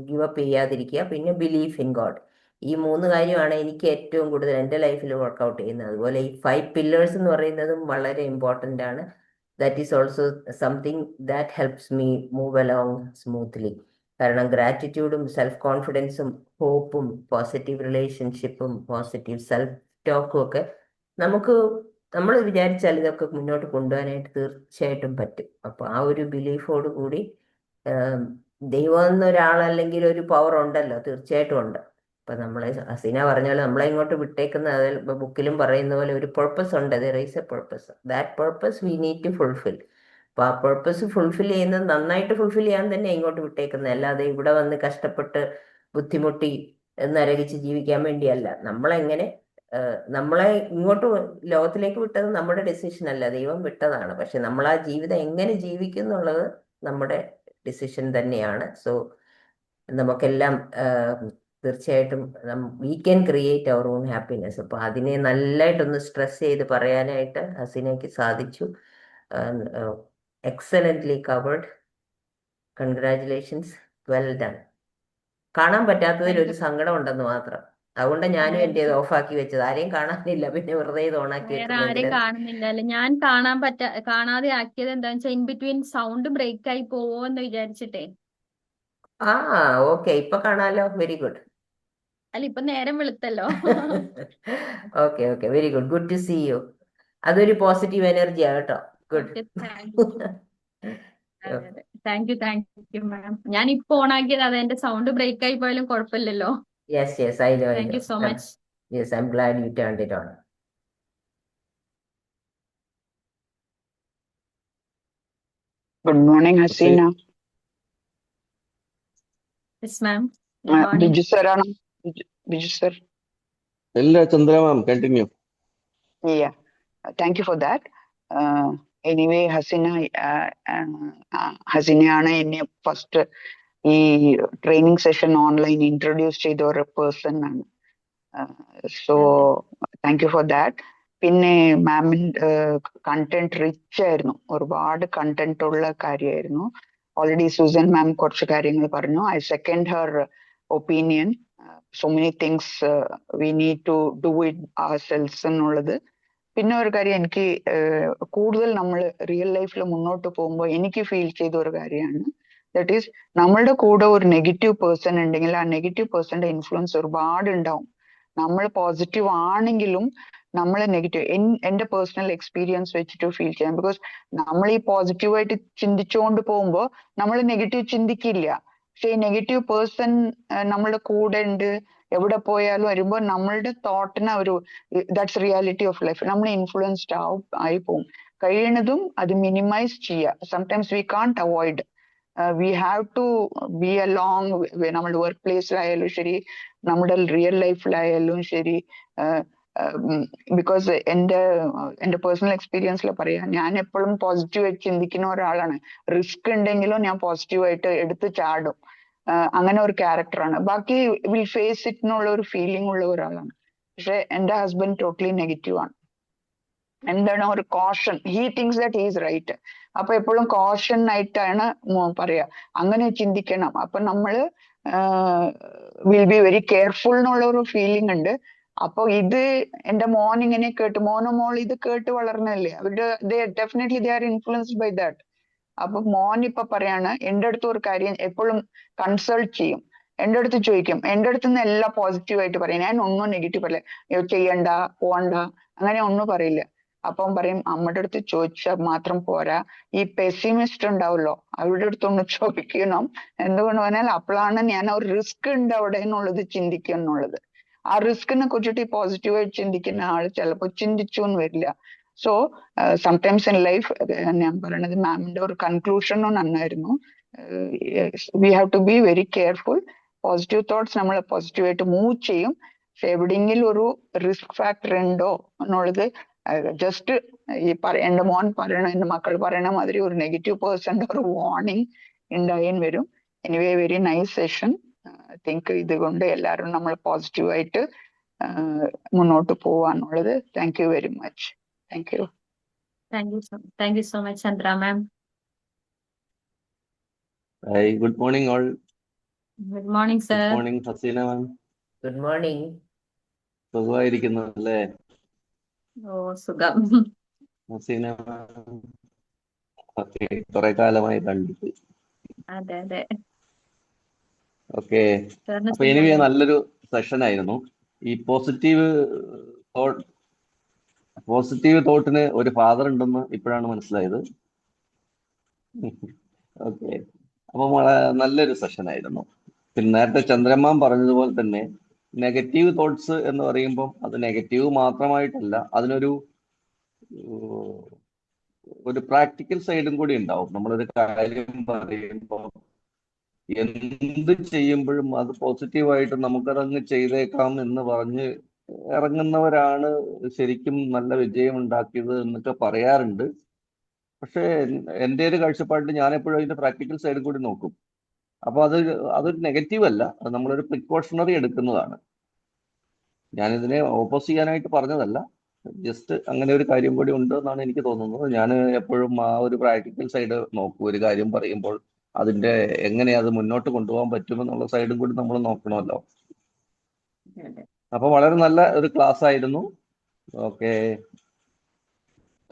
ഗിവ് അപ്പ് ചെയ്യാതിരിക്കുക. പിന്നെ ബിലീഫ് ഇൻ ഗോഡ്. ഈ 3 കാര്യമാണ് എനിക്ക് ഏറ്റവും കൂടുതൽ എൻ്റെ ലൈഫിൽ വർക്കൗട്ട് ചെയ്യുന്നത്. അതുപോലെ ഈ 5 പില്ലേഴ്സ് എന്ന് പറയുന്നതും വളരെ ഇമ്പോർട്ടൻ്റ് ആണ്. That is also something that helps me move along smoothly. കാരണം ഗ്രാറ്റിറ്റ്യൂഡും സെൽഫ് കോൺഫിഡൻസും ഹോപ്പും പോസിറ്റീവ് റിലേഷൻഷിപ്പും പോസിറ്റീവ് സെൽഫ് ടോക്കും ഒക്കെ നമ്മൾ വിചാരിച്ചാൽ ഇതൊക്കെ മുന്നോട്ട് കൊണ്ടുപോകാനായിട്ട് തീർച്ചയായിട്ടും പറ്റും. അപ്പോൾ ആ ഒരു ബിലീഫോട് കൂടി ദൈവം എന്നൊരാളല്ലെങ്കിൽ ഒരു പവർ ഉണ്ടല്ലോ, തീർച്ചയായിട്ടും ഉണ്ട്. ഇപ്പം നമ്മളെ ഹസീന പറഞ്ഞാൽ നമ്മളെ ഇങ്ങോട്ട് വിട്ടേക്കുന്ന അതിൽ ബുക്കിലും പറയുന്ന പോലെ ഒരു പർപ്പസ് ഉണ്ട്. There is a purpose. That purpose we need to fulfil. അപ്പൊ ആ പർപ്പസ് ഫുൾഫിൽ ചെയ്യുന്നത് നന്നായിട്ട് ഫുൾഫിൽ ചെയ്യാൻ തന്നെ ഇങ്ങോട്ട് വിട്ടേക്കുന്നത്, അല്ലാതെ ഇവിടെ വന്ന് കഷ്ടപ്പെട്ട് ബുദ്ധിമുട്ടി നരകിച്ച് ജീവിക്കാൻ വേണ്ടിയല്ല. നമ്മളെ ഇങ്ങോട്ട് ലോകത്തിലേക്ക് വിട്ടത് നമ്മുടെ ഡെസിഷൻ അല്ല, ദൈവം വിട്ടതാണ്. പക്ഷെ നമ്മൾ ആ ജീവിതം എങ്ങനെ ജീവിക്കും എന്നുള്ളത് നമ്മുടെ ഡിസിഷൻ തന്നെയാണ്. സോ നമുക്കെല്ലാം തീർച്ചയായിട്ടും we can create our own happiness. അപ്പൊ അതിനെ നല്ലതായിട്ടൊന്ന് സ്ട്രെസ് ചെയ്ത് പറയാനായിട്ട് ഹസീനയ്ക്ക് സാധിച്ചു. Excellently covered. Congratulations, well done. കാണാൻ പറ്റാത്തതിൽ ഒരു സങ്കടം ഉണ്ടെന്ന് മാത്രം. അതുകൊണ്ട് ഞാനും എൻ്റെ ഓഫാക്കി വെച്ചത്. ആരെയും കാണാനില്ല, പിന്നെ വെറുതെ ഇത് ഓണാക്കി വേറെ വെക്കുന്നത് ആരെയും എന്തിനാ? കാണുന്നില്ല അല്ലെ? ഞാൻ കാണാതെ ആക്കിയത് എന്താന്ന് വെച്ചാൽ ഇൻ ബിറ്റ്വീൻ സൗണ്ട് ബ്രേക്ക് ആയി പോവോ എന്ന് വിചാരിച്ചിട്ടേ. ആ ഓക്കെ, ഇപ്പൊ കാണാലോ. Very good. അല്ല, ഇപ്പൊ നേരം വെളുത്തല്ലോ. Okay okay, very good. Good to see you. അതൊരു പോസിറ്റീവ് എനർജിയാ കേട്ടോ. Good. Okay, thank you ma'am. ഞാൻ ഇപ്പൊ ഓണാക്കിയത് അത് എന്റെ സൗണ്ട് ബ്രേക്ക് ആയി പോയാലും കുഴപ്പമില്ലല്ലോ. Yes yes, I know. Thank you so much. Yes, I'm glad you turned it on. Good morning, Hasina. Yes ma'am, good morning. Biju sir ആണോ? Biju sir. Ella Chandra ma'am, continue. Yeah, thank you for that. Anyway, ഹസീനയാണ് എന്നെ first ഈ training session online introduce ചെയ്ത ഒരു person ആണ്. So thank you for that. പിന്നെ മാമിൻ്റെ content rich ആയിരുന്നു, ഒരുപാട് കണ്ടന്റ് ഉള്ള കാര്യമായിരുന്നു. ഓൾറെഡി സൂസൻ മാം കുറച്ച് കാര്യങ്ങൾ പറഞ്ഞു. I second her opinion. So many things we need to do it ourselves എന്നുള്ളത്. പിന്നെ ഒരു കാര്യം എനിക്ക് കൂടുതൽ നമ്മൾ റിയൽ ലൈഫിൽ മുന്നോട്ട് പോകുമ്പോൾ എനിക്ക് ഫീൽ ചെയ്ത ഒരു കാര്യമാണ്, ദാറ്റ് ഈസ് നമ്മളുടെ കൂടെ ഒരു നെഗറ്റീവ് പേഴ്സൺ ഉണ്ടെങ്കിൽ ആ നെഗറ്റീവ് പേഴ്സന്റെ ഇൻഫ്ലുവൻസ് ഒരുപാട് ഉണ്ടാവും. നമ്മൾ പോസിറ്റീവ് ആണെങ്കിലും നമ്മൾ നെഗറ്റീവ്, എന്റെ പേഴ്സണൽ എക്സ്പീരിയൻസ് വെച്ചിട്ട് ഫീൽ ചെയ്യാം. ബിക്കോസ് നമ്മൾ ഈ പോസിറ്റീവായിട്ട് ചിന്തിച്ചുകൊണ്ട് പോകുമ്പോൾ നമ്മൾ നെഗറ്റീവ് ചിന്തിക്കില്ല. പക്ഷെ ഈ നെഗറ്റീവ് പേഴ്സൺ നമ്മളുടെ കൂടെ ഉണ്ട്, എവിടെ പോയാലും വരുമ്പോൾ നമ്മളുടെ തോട്ടിന് ഒരു ദാറ്റ്സ് റിയാലിറ്റി ഓഫ് ലൈഫ്, നമ്മൾ ഇൻഫ്ലുവൻസ്ഡ് ആയി പോകും. കഴിയണതും അത് മിനിമൈസ് ചെയ്യുക. Sometimes we can't avoid, we have to be along. നമ്മൾ വർക്ക് പ്ലേസിലായാലും ശരി, നമ്മുടെ റിയൽ ലൈഫിലായാലും ശരി. ബിക്കോസ് എന്റെ പേഴ്സണൽ എക്സ്പീരിയൻസിൽ പറയാം, ഞാൻ എപ്പോഴും പോസിറ്റീവായിട്ട് ചിന്തിക്കുന്ന ഒരാളാണ്. റിസ്ക് ഉണ്ടെങ്കിലും ഞാൻ പോസിറ്റീവായിട്ട് എടുത്ത് ചാടും. അങ്ങനെ ഒരു ക്യാരക്ടറാണ്. ബാക്കി വിൽ ഫേസ് ഇറ്റ് എന്നുള്ള ഒരു ഫീലിംഗ് ഉള്ള ഒരാളാണ്. പക്ഷെ എന്റെ ഹസ്ബൻഡ് ടോട്ടലി നെഗറ്റീവ് ആണ്. എന്താണ് ഒരു caution, he thinks that he's right. അപ്പൊ എപ്പോഴും കോഷൻ ആയിട്ടാണ് പറയാ, അങ്ങനെ ചിന്തിക്കണം. അപ്പൊ നമ്മള് വിൽ ബി വെരി കെയർഫുൾ എന്നുള്ള ഒരു ഫീലിംഗ് ഉണ്ട്. അപ്പൊ ഇത് എന്റെ മോൻ ഇങ്ങനെ കേട്ട്, മോനോ മോൾ ഇത് കേട്ട് വളർന്നല്ലേ, അവരുടെ definitely they are influenced by that. അപ്പൊ മോൻ ഇപ്പൊ പറയാണ്, എന്റെ അടുത്ത് ഒരു കാര്യം എപ്പോഴും കൺസൾട്ട് ചെയ്യും, എന്റെ അടുത്ത് ചോദിക്കും, എന്റെ അടുത്ത് നിന്ന് എല്ലാം പോസിറ്റീവായിട്ട് പറയും, ഞാൻ ഒന്നും നെഗറ്റീവ് പറയില്ല. ചെയ്യണ്ട, പോണ്ട, അങ്ങനെ ഒന്നും പറയില്ല. അപ്പം പറയും, അമ്മയുടെ അടുത്ത് ചോദിച്ചാൽ മാത്രം പോരാ, ഈ പെസിമിസ്റ്റ് ഉണ്ടാവല്ലോ അവരുടെ അടുത്തൊന്ന് ചോദിക്കണം. എന്തുകൊണ്ട് പറഞ്ഞാൽ അപ്പോഴാണ് ഞാൻ ഒരു റിസ്ക് ഉണ്ട് അവിടെ എന്നുള്ളത് ചിന്തിക്കുക എന്നുള്ളത്. ആ റിസ്കിനെ കുറിച്ചിട്ട് ഈ പോസിറ്റീവായിട്ട് ചിന്തിക്കുന്ന ആള് ചിലപ്പോൾ ചിന്തിച്ചു എന്ന് വരില്ല. സോ സംടൈംസ് ഇൻ ലൈഫ് ഞാൻ പറയണത് മാമിന്റെ ഒരു കൺക്ലൂഷനും നന്നായിരുന്നു. We have to be very careful. Positive thoughts നമ്മളെ പോസിറ്റീവായിട്ട് മൂവ് ചെയ്യും. പക്ഷെ എവിടെയെങ്കിലും ഒരു റിസ്ക് ഫാക്ടർ ഉണ്ടോ എന്നുള്ളത് ജസ്റ്റ് ഈ എന്റെ മോൻ പറയണ എന്റെ മക്കൾ പറയണ മാതിരി ഒരു നെഗറ്റീവ് പേഴ്സന്റെ ഒരു വാർണിംഗ് ഉണ്ടായേൻ വരും. Anyway very nice session. I think ഇതുകൊണ്ട് എല്ലാവരും നമ്മൾ പോസിറ്റീവായിട്ട് മുന്നോട്ട് പോവാന്നുള്ളത്. Thank you very much. Thank you. Thank you so much, Chandra ma'am. Hi, good morning all. Good morning, Good sir. morning, Haseena ma'am. Good morning. സുഖമായിരിക്കുന്നു അല്ലേ ഓ സുഖം. ഹസീന മാം? ഓക്കെ, കുറെ കാലമായി കണ്ടിട്ട്. അതെ അതെ. ഓക്കെ, സാറിന് അപ്പൊ എനിവേ സുഖമല്ലേ? നല്ലൊരു സെഷൻ ആയിരുന്നു. ഈ പോസിറ്റീവ് തോട്ടിന് ഒരു ഫാദർ ഉണ്ടെന്ന് ഇപ്പോഴാണ് മനസ്സിലായത്. ഓക്കെ, അപ്പൊ നല്ലൊരു സെഷൻ ആയിരുന്നു. പിന്നെ നേരത്തെ ചന്ദ്രമാൻ പറഞ്ഞതുപോലെ തന്നെ നെഗറ്റീവ് തോട്ട്സ് എന്ന് പറയുമ്പോൾ അത് നെഗറ്റീവ് മാത്രമായിട്ടല്ല, അതിനൊരു പ്രാക്ടിക്കൽ സൈഡും കൂടി ഉണ്ടാവും. നമ്മളൊരു കാര്യം പറയുമ്പോൾ എന്ത് ചെയ്യുമ്പോഴും അത് പോസിറ്റീവായിട്ട് നമുക്കതങ്ങ് ചെയ്തേക്കാം എന്ന് പറഞ്ഞ് ഇറങ്ങുന്നവരാണ് ശരിക്കും നല്ല വിജയം ഉണ്ടാക്കിയത് എന്നൊക്കെ പറയാറുണ്ട്. പക്ഷേ എൻ്റെ ഒരു കാഴ്ചപ്പാടിൽ ഞാൻ എപ്പോഴും അതിന്റെ പ്രാക്ടിക്കൽ സൈഡ് കൂടി നോക്കും. അപ്പൊ അതൊരു നെഗറ്റീവ് അല്ല, അത് നമ്മളൊരു പ്രിക്കോഷണറി എടുക്കുന്നതാണ്. ഞാനിതിനെ ഓപ്പോസ് ചെയ്യാനായിട്ട് പറഞ്ഞതല്ല, ജസ്റ്റ് അങ്ങനെ ഒരു കാര്യം കൂടി ഉണ്ട് എന്നാണ് എനിക്ക് തോന്നുന്നത്. ഞാൻ എപ്പോഴും ആ ഒരു പ്രാക്ടിക്കൽ സൈഡ് നോക്കും. ഒരു കാര്യം പറയുമ്പോൾ അതിന്റെ എങ്ങനെ അത് മുന്നോട്ട് കൊണ്ടുപോകാൻ പറ്റുമെന്നുള്ള സൈഡും കൂടി നമ്മൾ നോക്കണമല്ലോ. അപ്പൊ വളരെ നല്ല ഒരു ക്ലാസ് ആയിരുന്നു. Okay,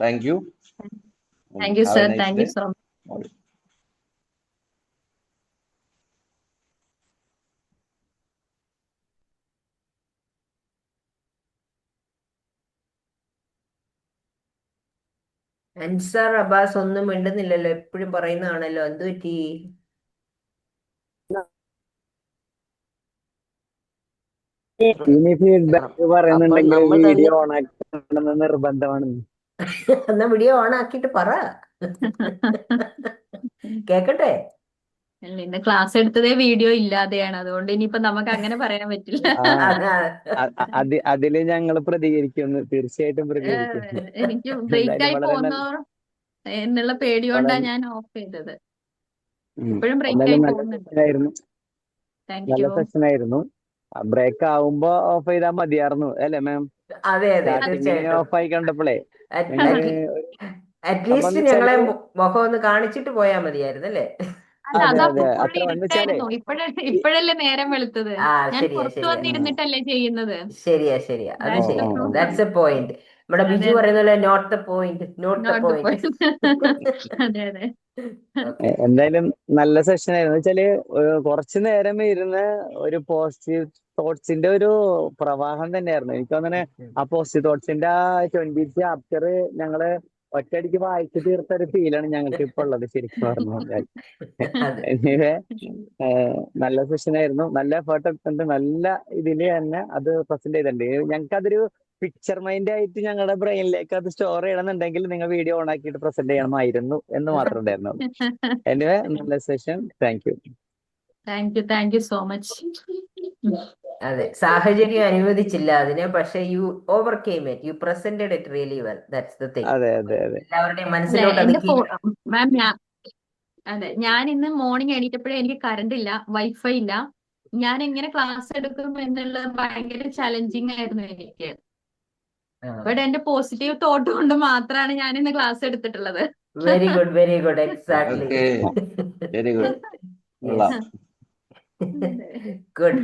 thank you. Thank you, have sir. A nice Thank day. you so much. Ansar Abbas ഒന്നും മിണ്ടുന്നില്ലല്ലോ, എപ്പോഴും പറയുന്നതാണല്ലോ, എന്ത് പറ്റി? ഇനി ഫീഡ്ബാക്ക് അപ്പൊ പറയുന്നുണ്ടെങ്കിൽ നമ്മൾ തന്നെ വീഡിയോ ഓൺ ആക്കണമെന്ന് നിർബന്ധമാണ്. എന്നാ വീഡിയോ ഓൺ ആക്കിയിട്ട് പറ, കേക്കട്ടെ. അല്ല, ഇന്ന് ക്ലാസ് എടുത്തതേ വീഡിയോ ഇല്ലാതെയാണ്, അതുകൊണ്ട് ഇനിയിപ്പോ നമുക്ക് അങ്ങനെ പറയാൻ പറ്റില്ല. ആ അതില് ഞങ്ങൾ പ്രതികരിക്കുന്നു, തീർച്ചയായിട്ടും പ്രതികരിക്കും. എനിക്ക് ബ്രേക്ക് എന്തായാലും ആയി വളരെ പോകുന്നോ എന്നുള്ള പേടി കൊണ്ടാ ഞാൻ ഓഫ് ചെയ്തത്. ഇപ്പോഴും ബ്രേക്ക് ആയി എന്തായാലും നല്ല പോകുന്നുണ്ട്. സെഷനായിരുന്നു. താങ്ക് നല്ല യു. സെഷനായിരുന്നു. ബ്രേക്ക് ആവുമ്പോ ഓഫ് ചെയ്താൽ മതിയായിരുന്നു അല്ലേ മാം? അതെ അതെ, സ്റ്റാർട്ടിങ്ങിന് തീർച്ചയായിട്ടും. ഓഫ് ആയി കണ്ടപ്പോഴേ നിങ്ങള് അറ്റ്ലീസ്റ്റ് ഞങ്ങളെ മുഖം ഒന്ന് കാണിച്ചിട്ട് പോയാൽ മതിയായിരുന്നു അല്ലേ? അല്ല, അതെ അതാ അതെ, ഫുൾ അത്ര വന്നുവെച്ചാലേ ഇരുട്ടായിരുന്നു. ഇപ്പോഴല്ലേ നേരം വെളുത്തത്. ഞാൻ ശരിയാ പുറത്തു ശരിയാ വന്നിരുന്നിട്ടല്ലേ ചെയ്യുന്നത്. ശരിയാ അത് That's the ശരിയാ. problem. That's A point. നമ്മുടെ അതെ ബിജു അതെ, പറയുന്ന പോലെ not the point, not the not the point. point. അതെ അതെ. ഓക്കെ, എന്തായാലും നല്ല സെഷൻ ആയിരുന്നു. വെച്ചാല് കുറച്ചു നേരം ഇരുന്ന് ഒരു പോസിറ്റീവ് തോട്ട്സിന്റെ ഒരു പ്രവാഹം തന്നെയായിരുന്നു. എനിക്ക് തോന്നണേ ആ പോസിറ്റീവ് തോട്ട്സിന്റെ ആ 20 ചാപ്റ്റർ ഞങ്ങള് ഒറ്റയടിക്ക് വായിച്ചു തീർത്ത ഒരു ഫീലാണ് ഞങ്ങൾക്ക് ഇപ്പൊ ഉള്ളത്, ശരിക്കും പറഞ്ഞു കഴിഞ്ഞാൽ. അതെ. എനിവേ നല്ല സെഷൻ ആയിരുന്നു. നല്ല എഫേർട്ട് എടുത്തിട്ടുണ്ട്. നല്ല ഇതില് തന്നെ അത് പ്രസന്റ് ചെയ്തിട്ടുണ്ട്. ഞങ്ങൾക്ക് അതൊരു പിക്ചർ മൈൻഡ് ആയിട്ട് ഞങ്ങളുടെ ബ്രെയിനിലേക്ക് അത് സ്റ്റോർ ചെയ്യണമെന്നുണ്ടെങ്കിൽ നിങ്ങൾ വീഡിയോ ഓൺ ആക്കിയിട്ട് പ്രസന്റ് ചെയ്യണമായിരുന്നു എന്ന് മാത്രം ഉണ്ടായിരുന്നു. എനിവേ നല്ല session. Thank you. Thank you so much. അതെ, സാഹചര്യം അനുവദിച്ചില്ല അതിന്, പക്ഷെ you overcame it, you presented it really well. That's the thing. അതെ അതെ അതെ, എല്ലാവരുടെയും അല്ല, മനസ്സിലോട്ട് അത് മാം, ഞാൻ ഇന്ന് മോർണിംഗ് എണീറ്റപ്പോഴേ എനിക്ക് കറണ്ട് ഇല്ല, വൈഫൈ ഇല്ല. ഞാൻ എങ്ങനെ ക്ലാസ് എടുക്കും എന്നുള്ളത് ഭയങ്കര ചലഞ്ചിങ് ആയിരുന്നു എനിക്ക്. ബട്ട് എന്റെ പോസിറ്റീവ് തോട്ട് കൊണ്ട് മാത്രമാണ് ഞാൻ ഇന്ന് ക്ലാസ് എടുത്തിട്ടുള്ളത്. Very good, exactly. Okay, very good. കൊള്ളാം. ഗുഡ്.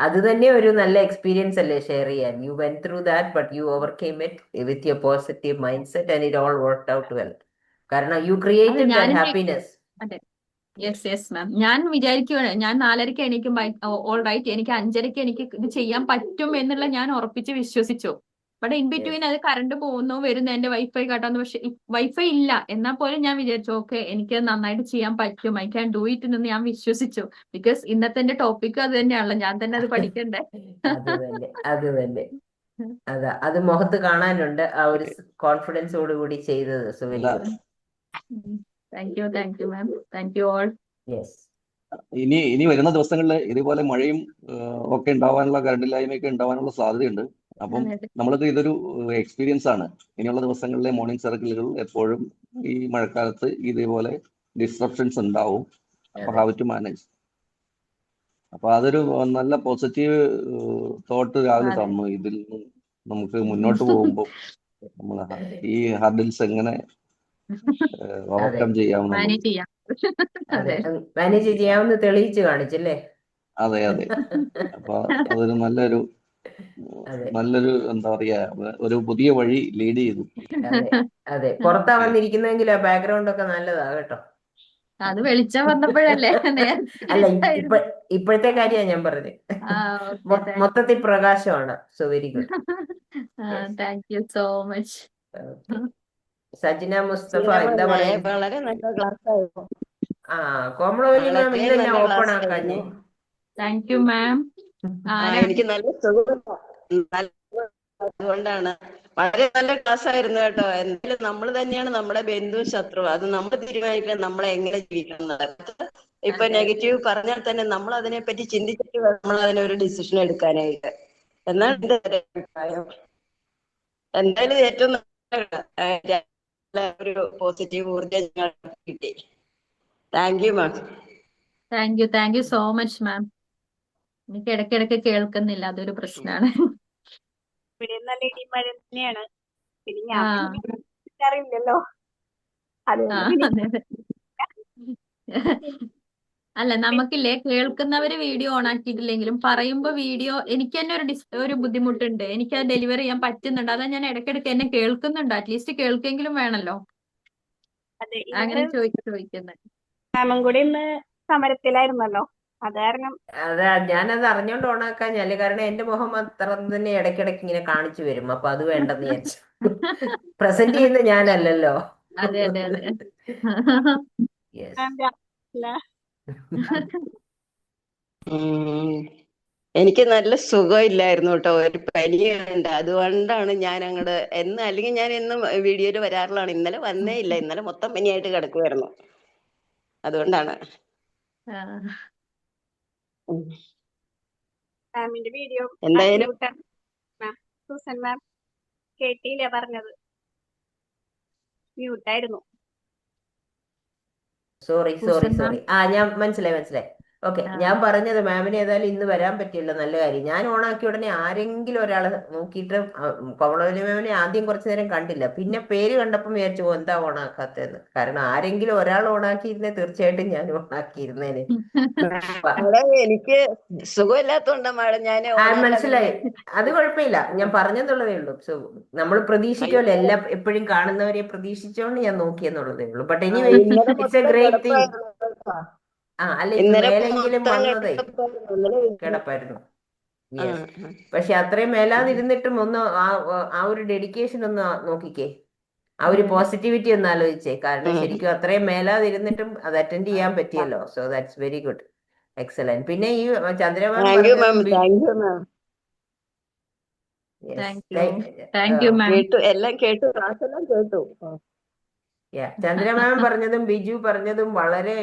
അത് തന്നെ ഒരു നല്ല എക്സ്പീരിയൻസ് അല്ലേ ഷെയർ ചെയ്യാൻ. U went through that, but you overcame it with your positive mind set and it all worked out well. കാരണം യു ക്രിയേറ്റഡ് ദാറ്റ് ഹാപ്പിനെസ്. അതെ, yes ma'am. ഞാൻ വിചാരിക്കുകയാണ്, ഞാൻ 4:30 എണീക്കും, ഓൾ റൈറ്റ്, എനിക്ക് 5:30 എനിക്ക് ഇത് ചെയ്യാൻ പറ്റും എന്നുള്ള ഞാൻ ഉറപ്പിച്ച് വിശ്വസിച്ചു. ബട്ട് ഇൻ ബിറ്റ്വീൻ അത് കറണ്ട് പോകുന്നു വരുന്നു, എന്റെ വൈഫൈ കട്ടാന്ന്. പക്ഷെ വൈഫൈ ഇല്ല എന്നാൽ പോലും ഞാൻ വിചാരിച്ചു ഓക്കെ എനിക്ക് നന്നായിട്ട് ചെയ്യാൻ പറ്റും, ഐ ക്യാൻ ഡു ഇറ്റ് എന്ന് ഞാൻ വിശ്വസിച്ചു. ബിക്കോസ് ഇന്നത്തെ എന്റെ ടോപ്പിക് അത് തന്നെയാണല്ലോ, ഞാൻ തന്നെ അത് പഠിക്കണ്ടേ. അത് തന്നെ അത് മുഖത്ത് കാണാനുണ്ട് ആ ഒരു കോൺഫിഡൻസോട് കൂടി ചെയ്തത്. സോ വെരി അല്ല, good. Thank you ma'am, thank you all. Yes. ഇനി വരുന്ന ദിവസങ്ങളിൽ ഇതുപോലെ മഴയും ഒക്കെ ഉണ്ടാവാനുള്ള, കറണ്ടില്ലായ്മയൊക്കെ ഉണ്ടാവാനുള്ള സാധ്യതയുണ്ട്. അപ്പം നമ്മൾക്ക് ഇതൊരു എക്സ്പീരിയൻസ് ആണ്. ഇനിയുള്ള ദിവസങ്ങളിലെ മോർണിംഗ് സർക്കിളുകൾ എപ്പോഴും ഈ മഴക്കാലത്ത് ഇതേപോലെ ഡിസ്ട്രപ്ഷൻസ് ഉണ്ടാവും. അപ്പൊ ഹൗ ടു മാനേജ്. അപ്പൊ അതൊരു നല്ല പോസിറ്റീവ് തോട്ട് രാവിലെ തന്നു. ഇതിൽ നിന്ന് നമുക്ക് മുന്നോട്ട് പോകുമ്പോൾ നമ്മൾ ഈ ഹർഡിൽസ് എങ്ങനെ ഓവർകം ചെയ്യാമെന്നുള്ളത്. മാനേജ് ചെയ്യാം. മാനേജ് ചെയ്യാമെന്ന് തെളിയിച്ചു കാണിച്ചല്ലേ. അതെ. അപ്പൊ അതൊരു നല്ലൊരു എന്താ പറയാ, ഒരു പുതിയ വഴി ലീഡ് ചെയ്തു. അതെ പുറത്താ വന്നിരിക്കുന്നെങ്കിൽ ആ ബാക്ക്ഗ്രൗണ്ട് ഒക്കെ നല്ലതാ കേട്ടോ. അത് വെളിച്ചം വന്നപ്പോഴല്ലേ. അല്ല ഇപ്പോഴത്തെ കാര്യമാണ് ഞാൻ പറഞ്ഞത്. മൊത്തത്തിൽ പ്രകാശമാണ്. So very good. Thank you so much. Sajina Musthafa എന്താ പറയുക? വളരെ നല്ല ക്ലാസ് ആയിരുന്നു. കോമളവല്ലി മാം ഇന്ന് ഓപ്പൺ ആക്കാഞ്ഞേ. Thank you ma'am. എനിക്ക് നല്ല സുഖം, അതുകൊണ്ടാണ്. വളരെ നല്ല ക്ലാസ് ആയിരുന്നു കേട്ടോ. എന്തായാലും നമ്മൾ തന്നെയാണ് നമ്മുടെ ബന്ധു ശത്രു. അത് നമ്മൾ തീരുമാനിക്കണം നമ്മളെ എങ്ങനെ ജീവിക്കണം എന്നുള്ളത്. ഇപ്പൊ നെഗറ്റീവ് പറഞ്ഞാൽ തന്നെ നമ്മൾ അതിനെ പറ്റി ചിന്തിച്ചിട്ട് നമ്മൾ അതിനൊരു ഡിസിഷൻ എടുക്കാനായിട്ട്. എന്നാണ് എന്റെ അഭിപ്രായം. എന്തായാലും ഏറ്റവും നല്ല ഒരു പോസിറ്റീവ് ഊർജ്ജം കിട്ടി. Thank you ma'am. Thank you so much ma'am. എനിക്ക് ഇടയ്ക്കിടയ്ക്ക് കേൾക്കുന്നില്ല, അതൊരു പ്രശ്നമാണ്. ഇവിടെ നല്ല ഇടിമഴ തന്നെയാണ്. പിന്നെ ഞാൻ അറിയില്ലല്ലോ. അല്ല നമുക്കില്ലേ കേൾക്കുന്നവര് വീഡിയോ ഓൺ ആക്കിയിട്ടില്ലെങ്കിലും പറയുമ്പോ വീഡിയോ എനിക്ക് തന്നെ ഒരു ബുദ്ധിമുട്ടുണ്ട്. എനിക്ക് അത് ഡെലിവർ ചെയ്യാൻ പറ്റുന്നുണ്ട്. അതാ ഞാൻ ഇടയ്ക്കിടയ്ക്ക് എന്നെ കേൾക്കുന്നുണ്ട്. അറ്റ്ലീസ്റ്റ് കേൾക്കെങ്കിലും വേണല്ലോ. അങ്ങനെ ചോദിക്കുന്നത്. മാമും കൂടി ഇന്ന് സമരത്തിലായിരുന്നല്ലോ, അത് കാരണം. അതെ, ഞാനത് അറിഞ്ഞോണ്ട് ഓണാക്കാഞ്ഞല്ലേ. കാരണം എന്റെ മുഖം അത്ര തന്നെ ഇടയ്ക്കിടയ്ക്ക് ഇങ്ങനെ കാണിച്ചു വരും. അപ്പൊ അത് വേണ്ടെന്ന് വിചാരിച്ചു. പ്രസന്റ് ചെയ്യുന്ന ഞാനല്ലല്ലോ. അതെ. എനിക്ക് നല്ല സുഖമില്ലായിരുന്നു കേട്ടോ. ഒരു പനിയുണ്ട്. അതുകൊണ്ടാണ് ഞാൻ അങ്ങോട്ട് അല്ലെങ്കിൽ ഞാൻ എന്നും വീഡിയോയിൽ വരാറുള്ളതാണ്. ഇന്നലെ വന്നേ ഇല്ല. ഇന്നലെ മൊത്തം പനിയായിട്ട് കിടക്കുമായിരുന്നു. അതുകൊണ്ടാണ്. മാമിന്റെ വീഡിയോ എന്തായാലും സൂസൻ മാം കേട്ടില്ല പറഞ്ഞത്, മ്യൂട്ടായിരുന്നു. സോറി. ഞാൻ മനസ്സിലായി. ഓക്കെ, ഞാൻ പറഞ്ഞത് മാമിന് ഏതായാലും ഇന്ന് വരാൻ പറ്റിയല്ലോ, നല്ല കാര്യം. ഞാൻ ഓണാക്കിയ ഉടനെ ആരെങ്കിലും ഒരാൾ നോക്കിയിട്ട് കോമളവല്ലി മാമിനെ ആദ്യം കുറച്ചു നേരം കണ്ടില്ല. പിന്നെ പേര് കണ്ടപ്പം വിചാരിച്ചു എന്താ ഓണാക്കാത്തതെന്ന്. കാരണം ആരെങ്കിലും ഒരാൾ ഓണാക്കിയിരുന്നേ തീർച്ചയായിട്ടും ഞാൻ ഓണാക്കിയിരുന്നേന്. എനിക്ക് സുഖമില്ലാത്തോണ്ടാ മാഡം ഞാൻ മനസ്സിലായി. അത് കുഴപ്പമില്ല, ഞാൻ പറഞ്ഞെന്നുള്ളതേ ഉള്ളൂ. സോ നമ്മൾ പ്രതീക്ഷിക്കുമല്ലോ, എല്ലാം എപ്പോഴും കാണുന്നവരെ പ്രതീക്ഷിച്ചോണ്ട് ഞാൻ നോക്കിയെന്നുള്ളതേ ഉള്ളൂ. But anyway it's A great thing. അല്ല മേലെങ്കിലും വന്നതേ കിടപ്പായിരുന്നു. പക്ഷെ അത്രയും മേലാതിരുന്നിട്ടും ഒന്ന് ആ ഒരു ഡെഡിക്കേഷൻ ഒന്ന് നോക്കിക്കേ, ആ ഒരു പോസിറ്റിവിറ്റി ഒന്ന് ആലോചിച്ചേ. കാരണം ശരിക്കും അത്രയും മേലാതിരുന്നിട്ടും അത് അറ്റൻഡ് ചെയ്യാൻ പറ്റിയല്ലോ. So that's very good, excellent. പിന്നെ ഈ ചന്ദ്രമാം എല്ലാം കേട്ടു, ക്ലാസ്സെല്ലാം കേട്ടു. ചന്ദ്രമാം പറഞ്ഞതും ബിജു പറഞ്ഞതും വളരെ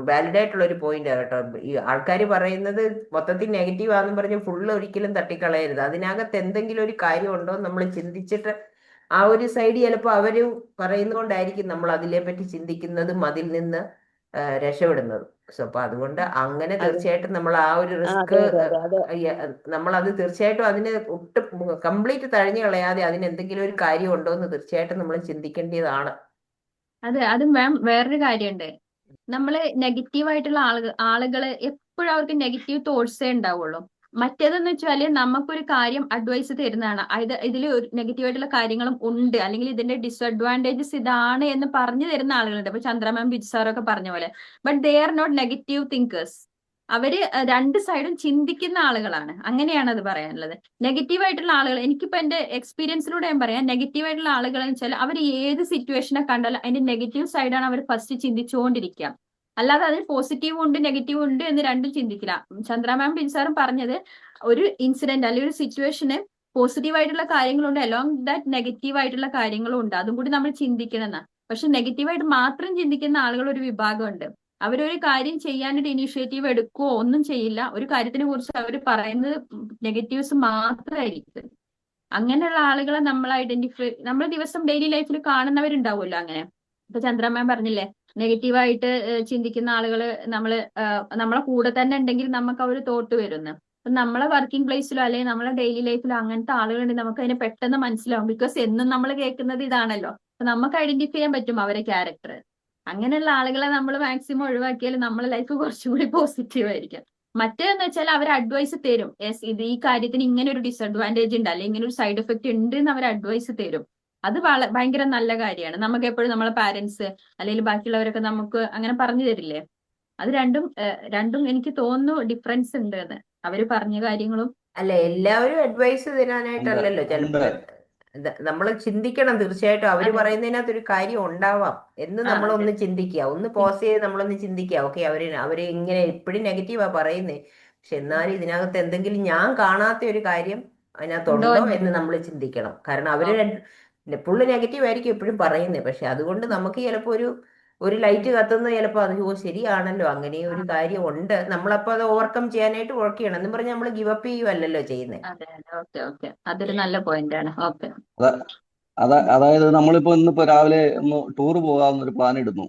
വാലിഡ് ആയിട്ടുള്ള ഒരു പോയിന്റ് ആണ് കേട്ടോ. ഈ ആൾക്കാർ പറയുന്നത് മൊത്തത്തിൽ നെഗറ്റീവ് ആണെന്ന് പറഞ്ഞ് ഫുള്ള് ഒരിക്കലും തട്ടിക്കളയരുത്. അതിനകത്ത് എന്തെങ്കിലും ഒരു കാര്യം ഉണ്ടോ നമ്മൾ ചിന്തിച്ചിട്ട് ആ ഒരു സൈഡ് ചിലപ്പോൾ അവര് പറയുന്നതുകൊണ്ടായിരിക്കും നമ്മൾ അതിനെ പറ്റി ചിന്തിക്കുന്നതും അതിൽ നിന്ന് രക്ഷപ്പെടുന്നതും. സോ അപ്പൊ അതുകൊണ്ട് അങ്ങനെ തീർച്ചയായിട്ടും നമ്മൾ ആ ഒരു റിസ്ക് നമ്മൾ അത് തീർച്ചയായിട്ടും അതിനെ ഒട്ടും കംപ്ലീറ്റ് തഴഞ്ഞു കളയാതെ അതിന് എന്തെങ്കിലും ഒരു കാര്യം ഉണ്ടോ എന്ന് തീർച്ചയായിട്ടും നമ്മൾ ചിന്തിക്കേണ്ടതാണ്. അതെ, അത് മാം വേറൊരു കാര്യമുണ്ട്. നമ്മള് നെഗറ്റീവായിട്ടുള്ള ആളുകള് എപ്പോഴും അവർക്ക് നെഗറ്റീവ് തോട്ട്സേ ഉണ്ടാവുള്ളൂ. മറ്റേതെന്ന് വെച്ചാല് നമുക്കൊരു കാര്യം അഡ്വൈസ് തരുന്നതാണ്. ഇതിൽ ഒരു നെഗറ്റീവായിട്ടുള്ള കാര്യങ്ങളും ഉണ്ട്, അല്ലെങ്കിൽ ഇതിന്റെ ഡിസ്അഡ്വാൻറ്റേജസ് ഇതാണ് എന്ന് പറഞ്ഞു തരുന്ന ആളുകളുണ്ട്. ഇപ്പൊ ചന്ദ്ര മാം, ബിജു സാറൊക്കെ പറഞ്ഞ പോലെ. But they are not negative thinkers. അവര് രണ്ട് സൈഡും ചിന്തിക്കുന്ന ആളുകളാണ്. അങ്ങനെയാണ് അത് പറയാനുള്ളത്. നെഗറ്റീവ് ആയിട്ടുള്ള ആളുകൾ, എനിക്കിപ്പോ എന്റെ എക്സ്പീരിയൻസിലൂടെ ഞാൻ പറയാം, നെഗറ്റീവ് ആയിട്ടുള്ള ആളുകൾ എന്ന് വെച്ചാൽ അവർ ഏത് സിറ്റുവേഷനെ കണ്ടാലും അതിന്റെ നെഗറ്റീവ് സൈഡാണ് അവർ ഫസ്റ്റ് ചിന്തിച്ചുകൊണ്ടിരിക്കുക. അല്ലാതെ അതിൽ പോസിറ്റീവ് ഉണ്ട് നെഗറ്റീവ് ഉണ്ട് എന്ന് രണ്ടും ചിന്തിക്കില്ല. ചന്ദ്ര മാം ബിൻസാറും പറഞ്ഞത് ഒരു ഇൻസിഡന്റ് അല്ലെങ്കിൽ ഒരു സിറ്റുവേഷന് പോസിറ്റീവ് ആയിട്ടുള്ള കാര്യങ്ങളുണ്ട്, അലോങ് ദാറ്റ് നെഗറ്റീവ് ആയിട്ടുള്ള കാര്യങ്ങളും ഉണ്ട്. അതും കൂടി നമ്മൾ ചിന്തിക്കണം. പക്ഷെ നെഗറ്റീവായിട്ട് മാത്രം ചിന്തിക്കുന്ന ആളുകൾ ഒരു വിഭാഗമുണ്ട്. അവരൊരു കാര്യം ചെയ്യാനൊരു ഇനിഷ്യേറ്റീവ് എടുക്കുകയോ ഒന്നും ചെയ്യില്ല. ഒരു കാര്യത്തിനെ കുറിച്ച് അവർ പറയുന്നത് നെഗറ്റീവ്സ് മാത്രമായിരിക്കും. അങ്ങനെയുള്ള ആളുകളെ നമ്മൾ നമ്മൾ ദിവസം ഡെയിലി ലൈഫിൽ കാണുന്നവരുണ്ടാവുമല്ലോ അങ്ങനെ. ഇപ്പൊ ചന്ദ്ര മാം പറഞ്ഞില്ലേ, നെഗറ്റീവായിട്ട് ചിന്തിക്കുന്ന ആളുകൾ നമ്മളെ കൂടെ തന്നെ ഉണ്ടെങ്കിൽ നമുക്ക് ആ ഒരു തോട്ട് വരുന്നു. അപ്പൊ നമ്മളെ വർക്കിംഗ് പ്ലേസിലോ അല്ലെങ്കിൽ നമ്മളെ ഡെയിലി ലൈഫിലോ അങ്ങനത്തെ ആളുകളുണ്ടെങ്കിൽ നമുക്ക് അതിനെ പെട്ടെന്ന് മനസ്സിലാവും. ബിക്കോസ് എന്നും നമ്മൾ കേൾക്കുന്നത് ഇതാണല്ലോ. അപ്പൊ നമുക്ക് ഐഡന്റിഫൈ ചെയ്യാൻ പറ്റും അവരെ ക്യാരക്ടർ. അങ്ങനെയുള്ള ആളുകളെ നമ്മൾ മാക്സിമം ഒഴിവാക്കിയാൽ നമ്മളെ ലൈഫ് കുറച്ചുകൂടി പോസിറ്റീവ് ആയിരിക്കും. മറ്റേന്ന് വെച്ചാൽ അവർ അഡ്വൈസ് തരും. യെസ്, ഇത് ഈ കാര്യത്തിന് ഇങ്ങനെ ഒരു ഡിസഡ്വാൻറ്റേജ് ഉണ്ട് അല്ലെങ്കിൽ ഇങ്ങനെ ഒരു സൈഡ് എഫക്ട് ഉണ്ട് എന്ന് അവർ അഡ്വൈസ് തരും. അത് ഭയങ്കര നല്ല കാര്യമാണ്. നമുക്ക് എപ്പോഴും നമ്മളെ പാരന്റ്സ് അല്ലെങ്കിൽ ബാക്കിയുള്ളവരൊക്കെ നമുക്ക് അങ്ങനെ പറഞ്ഞു തരില്ലേ. അത് രണ്ടും എനിക്ക് തോന്നുന്നു ഡിഫറൻസ് ഉണ്ട് എന്ന്. അവര് പറഞ്ഞ കാര്യങ്ങളും അല്ല, എല്ലാവരും അഡ്വൈസ് തരാനായിട്ടല്ലല്ലോ. ചിലപ്പോ നമ്മൾ ചിന്തിക്കണം തീർച്ചയായിട്ടും. അവര് പറയുന്നതിനകത്ത് ഒരു കാര്യം ഉണ്ടാവാം എന്ന് നമ്മളൊന്ന് ചിന്തിക്കുക, ഒന്ന് പോസ് ചെയ്ത് നമ്മളൊന്ന് ചിന്തിക്കുക. ഓക്കെ, അവര് ഇങ്ങനെ എപ്പോഴും നെഗറ്റീവാ പറയുന്നേ, പക്ഷെ എന്നാലും ഇതിനകത്ത് എന്തെങ്കിലും ഞാൻ കാണാത്ത ഒരു കാര്യം അതിനകത്തുണ്ടോ എന്ന് നമ്മൾ ചിന്തിക്കണം. കാരണം അവര് ഫുള്ള് നെഗറ്റീവ് ആയിരിക്കും എപ്പോഴും പറയുന്നത്. പക്ഷെ അതുകൊണ്ട് നമുക്ക് ചിലപ്പോ ഒരു ലൈറ്റ് കത്തുന്നത് ചിലപ്പോൾ അത് ശരിയാണല്ലോ, അങ്ങനെ ഒരു കാര്യം ഉണ്ട്, നമ്മളപ്പോ അത് ഓവർകം ചെയ്യാനായിട്ട് വർക്ക് ചെയ്യണം എന്ന് പറഞ്ഞ് നമ്മൾ ഗിവ് അപ്പ് ചെയ്യുവല്ലോ ചെയ്യുന്നത്. അതൊരു നല്ല പോയിന്റ് ആണ്. ഓക്കെ, അതായത് നമ്മളിപ്പോ ഇന്നിപ്പോ രാവിലെ ഒന്ന് ടൂർ പോകാമെന്നൊരു പ്ലാൻ ഇടുന്നു.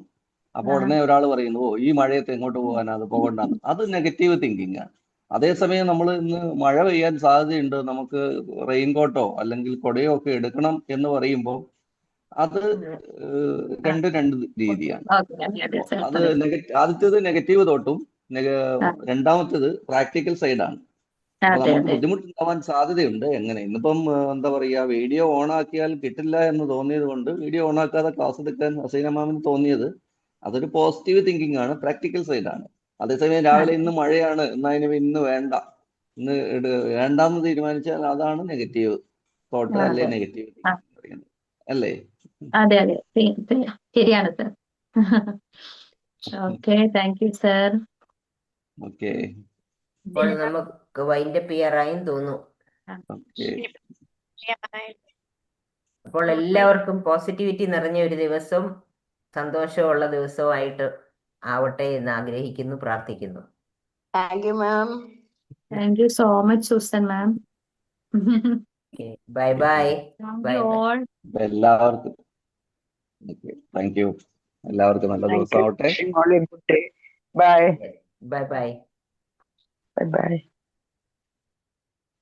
അപ്പൊ ഉടനെ ഒരാൾ പറയുന്നു, ഓ ഈ മഴയത്ത് എങ്ങോട്ട് പോകാനാ, അത് പോകണ്ടെന്ന്. അത് നെഗറ്റീവ് തിങ്കിങ് ആണ്. അതേസമയം നമ്മൾ ഇന്ന് മഴ പെയ്യാൻ സാധ്യതയുണ്ട്, നമുക്ക് റെയിൻകോട്ടോ അല്ലെങ്കിൽ കൊടയോ ഒക്കെ എടുക്കണം എന്ന് പറയുമ്പോൾ അത് രണ്ട് രീതിയാണ്. അത് ആദ്യത്തേത് നെഗറ്റീവ് തോട്ടും, രണ്ടാമത്തേത് പ്രാക്ടിക്കൽ സൈഡാണ്. അപ്പൊ നമുക്ക് ബുദ്ധിമുട്ടുണ്ടാവാൻ സാധ്യതയുണ്ട്. എങ്ങനെ ഇന്നിപ്പം എന്താ പറയാ, വീഡിയോ ഓൺ ആക്കിയാൽ കിട്ടില്ല എന്ന് തോന്നിയത് കൊണ്ട് വീഡിയോ ഓൺ ആക്കാതെ ക്ലാസ് എടുക്കാൻ ഹസീന മാമിന് തോന്നിയത് അതൊരു പോസിറ്റീവ് തിങ്കിങ് ആണ്, പ്രാക്ടിക്കൽ സൈഡാണ്. അതേസമയം രാവിലെ ഇന്ന് മഴയാണ് എന്നാ ഇന്ന് വേണ്ട, ഇന്ന് വേണ്ടാന്ന് തീരുമാനിച്ചാൽ അതാണ് നെഗറ്റീവ് തോട്ട് അല്ലേ, നെഗറ്റീവ് തിങ്കിങ് അല്ലേ? അതെ, ശരിയാണ് sir. Okay, thank you sir. Okay, അപ്പോൾ നമുക്ക് വൈൻഡപ്പ് ചെയ്യാറായും തോന്നുന്നു. അപ്പോൾ എല്ലാവർക്കും പോസിറ്റിവിറ്റി നിറഞ്ഞ ഒരു ദിവസം, സന്തോഷമുള്ള ദിവസമായിട്ട് ആവട്ടെ എന്ന് ആഗ്രഹിക്കുന്നു, പ്രാർത്ഥിക്കുന്നു. Thank you ma'am. Thank you so much Susan ma'am. Bye bye. എല്ലാവർക്കും താങ്ക് യു. എല്ലാവർക്കും നല്ല ദിവസം ആവട്ടെ. Bye bye bye. ബൈ.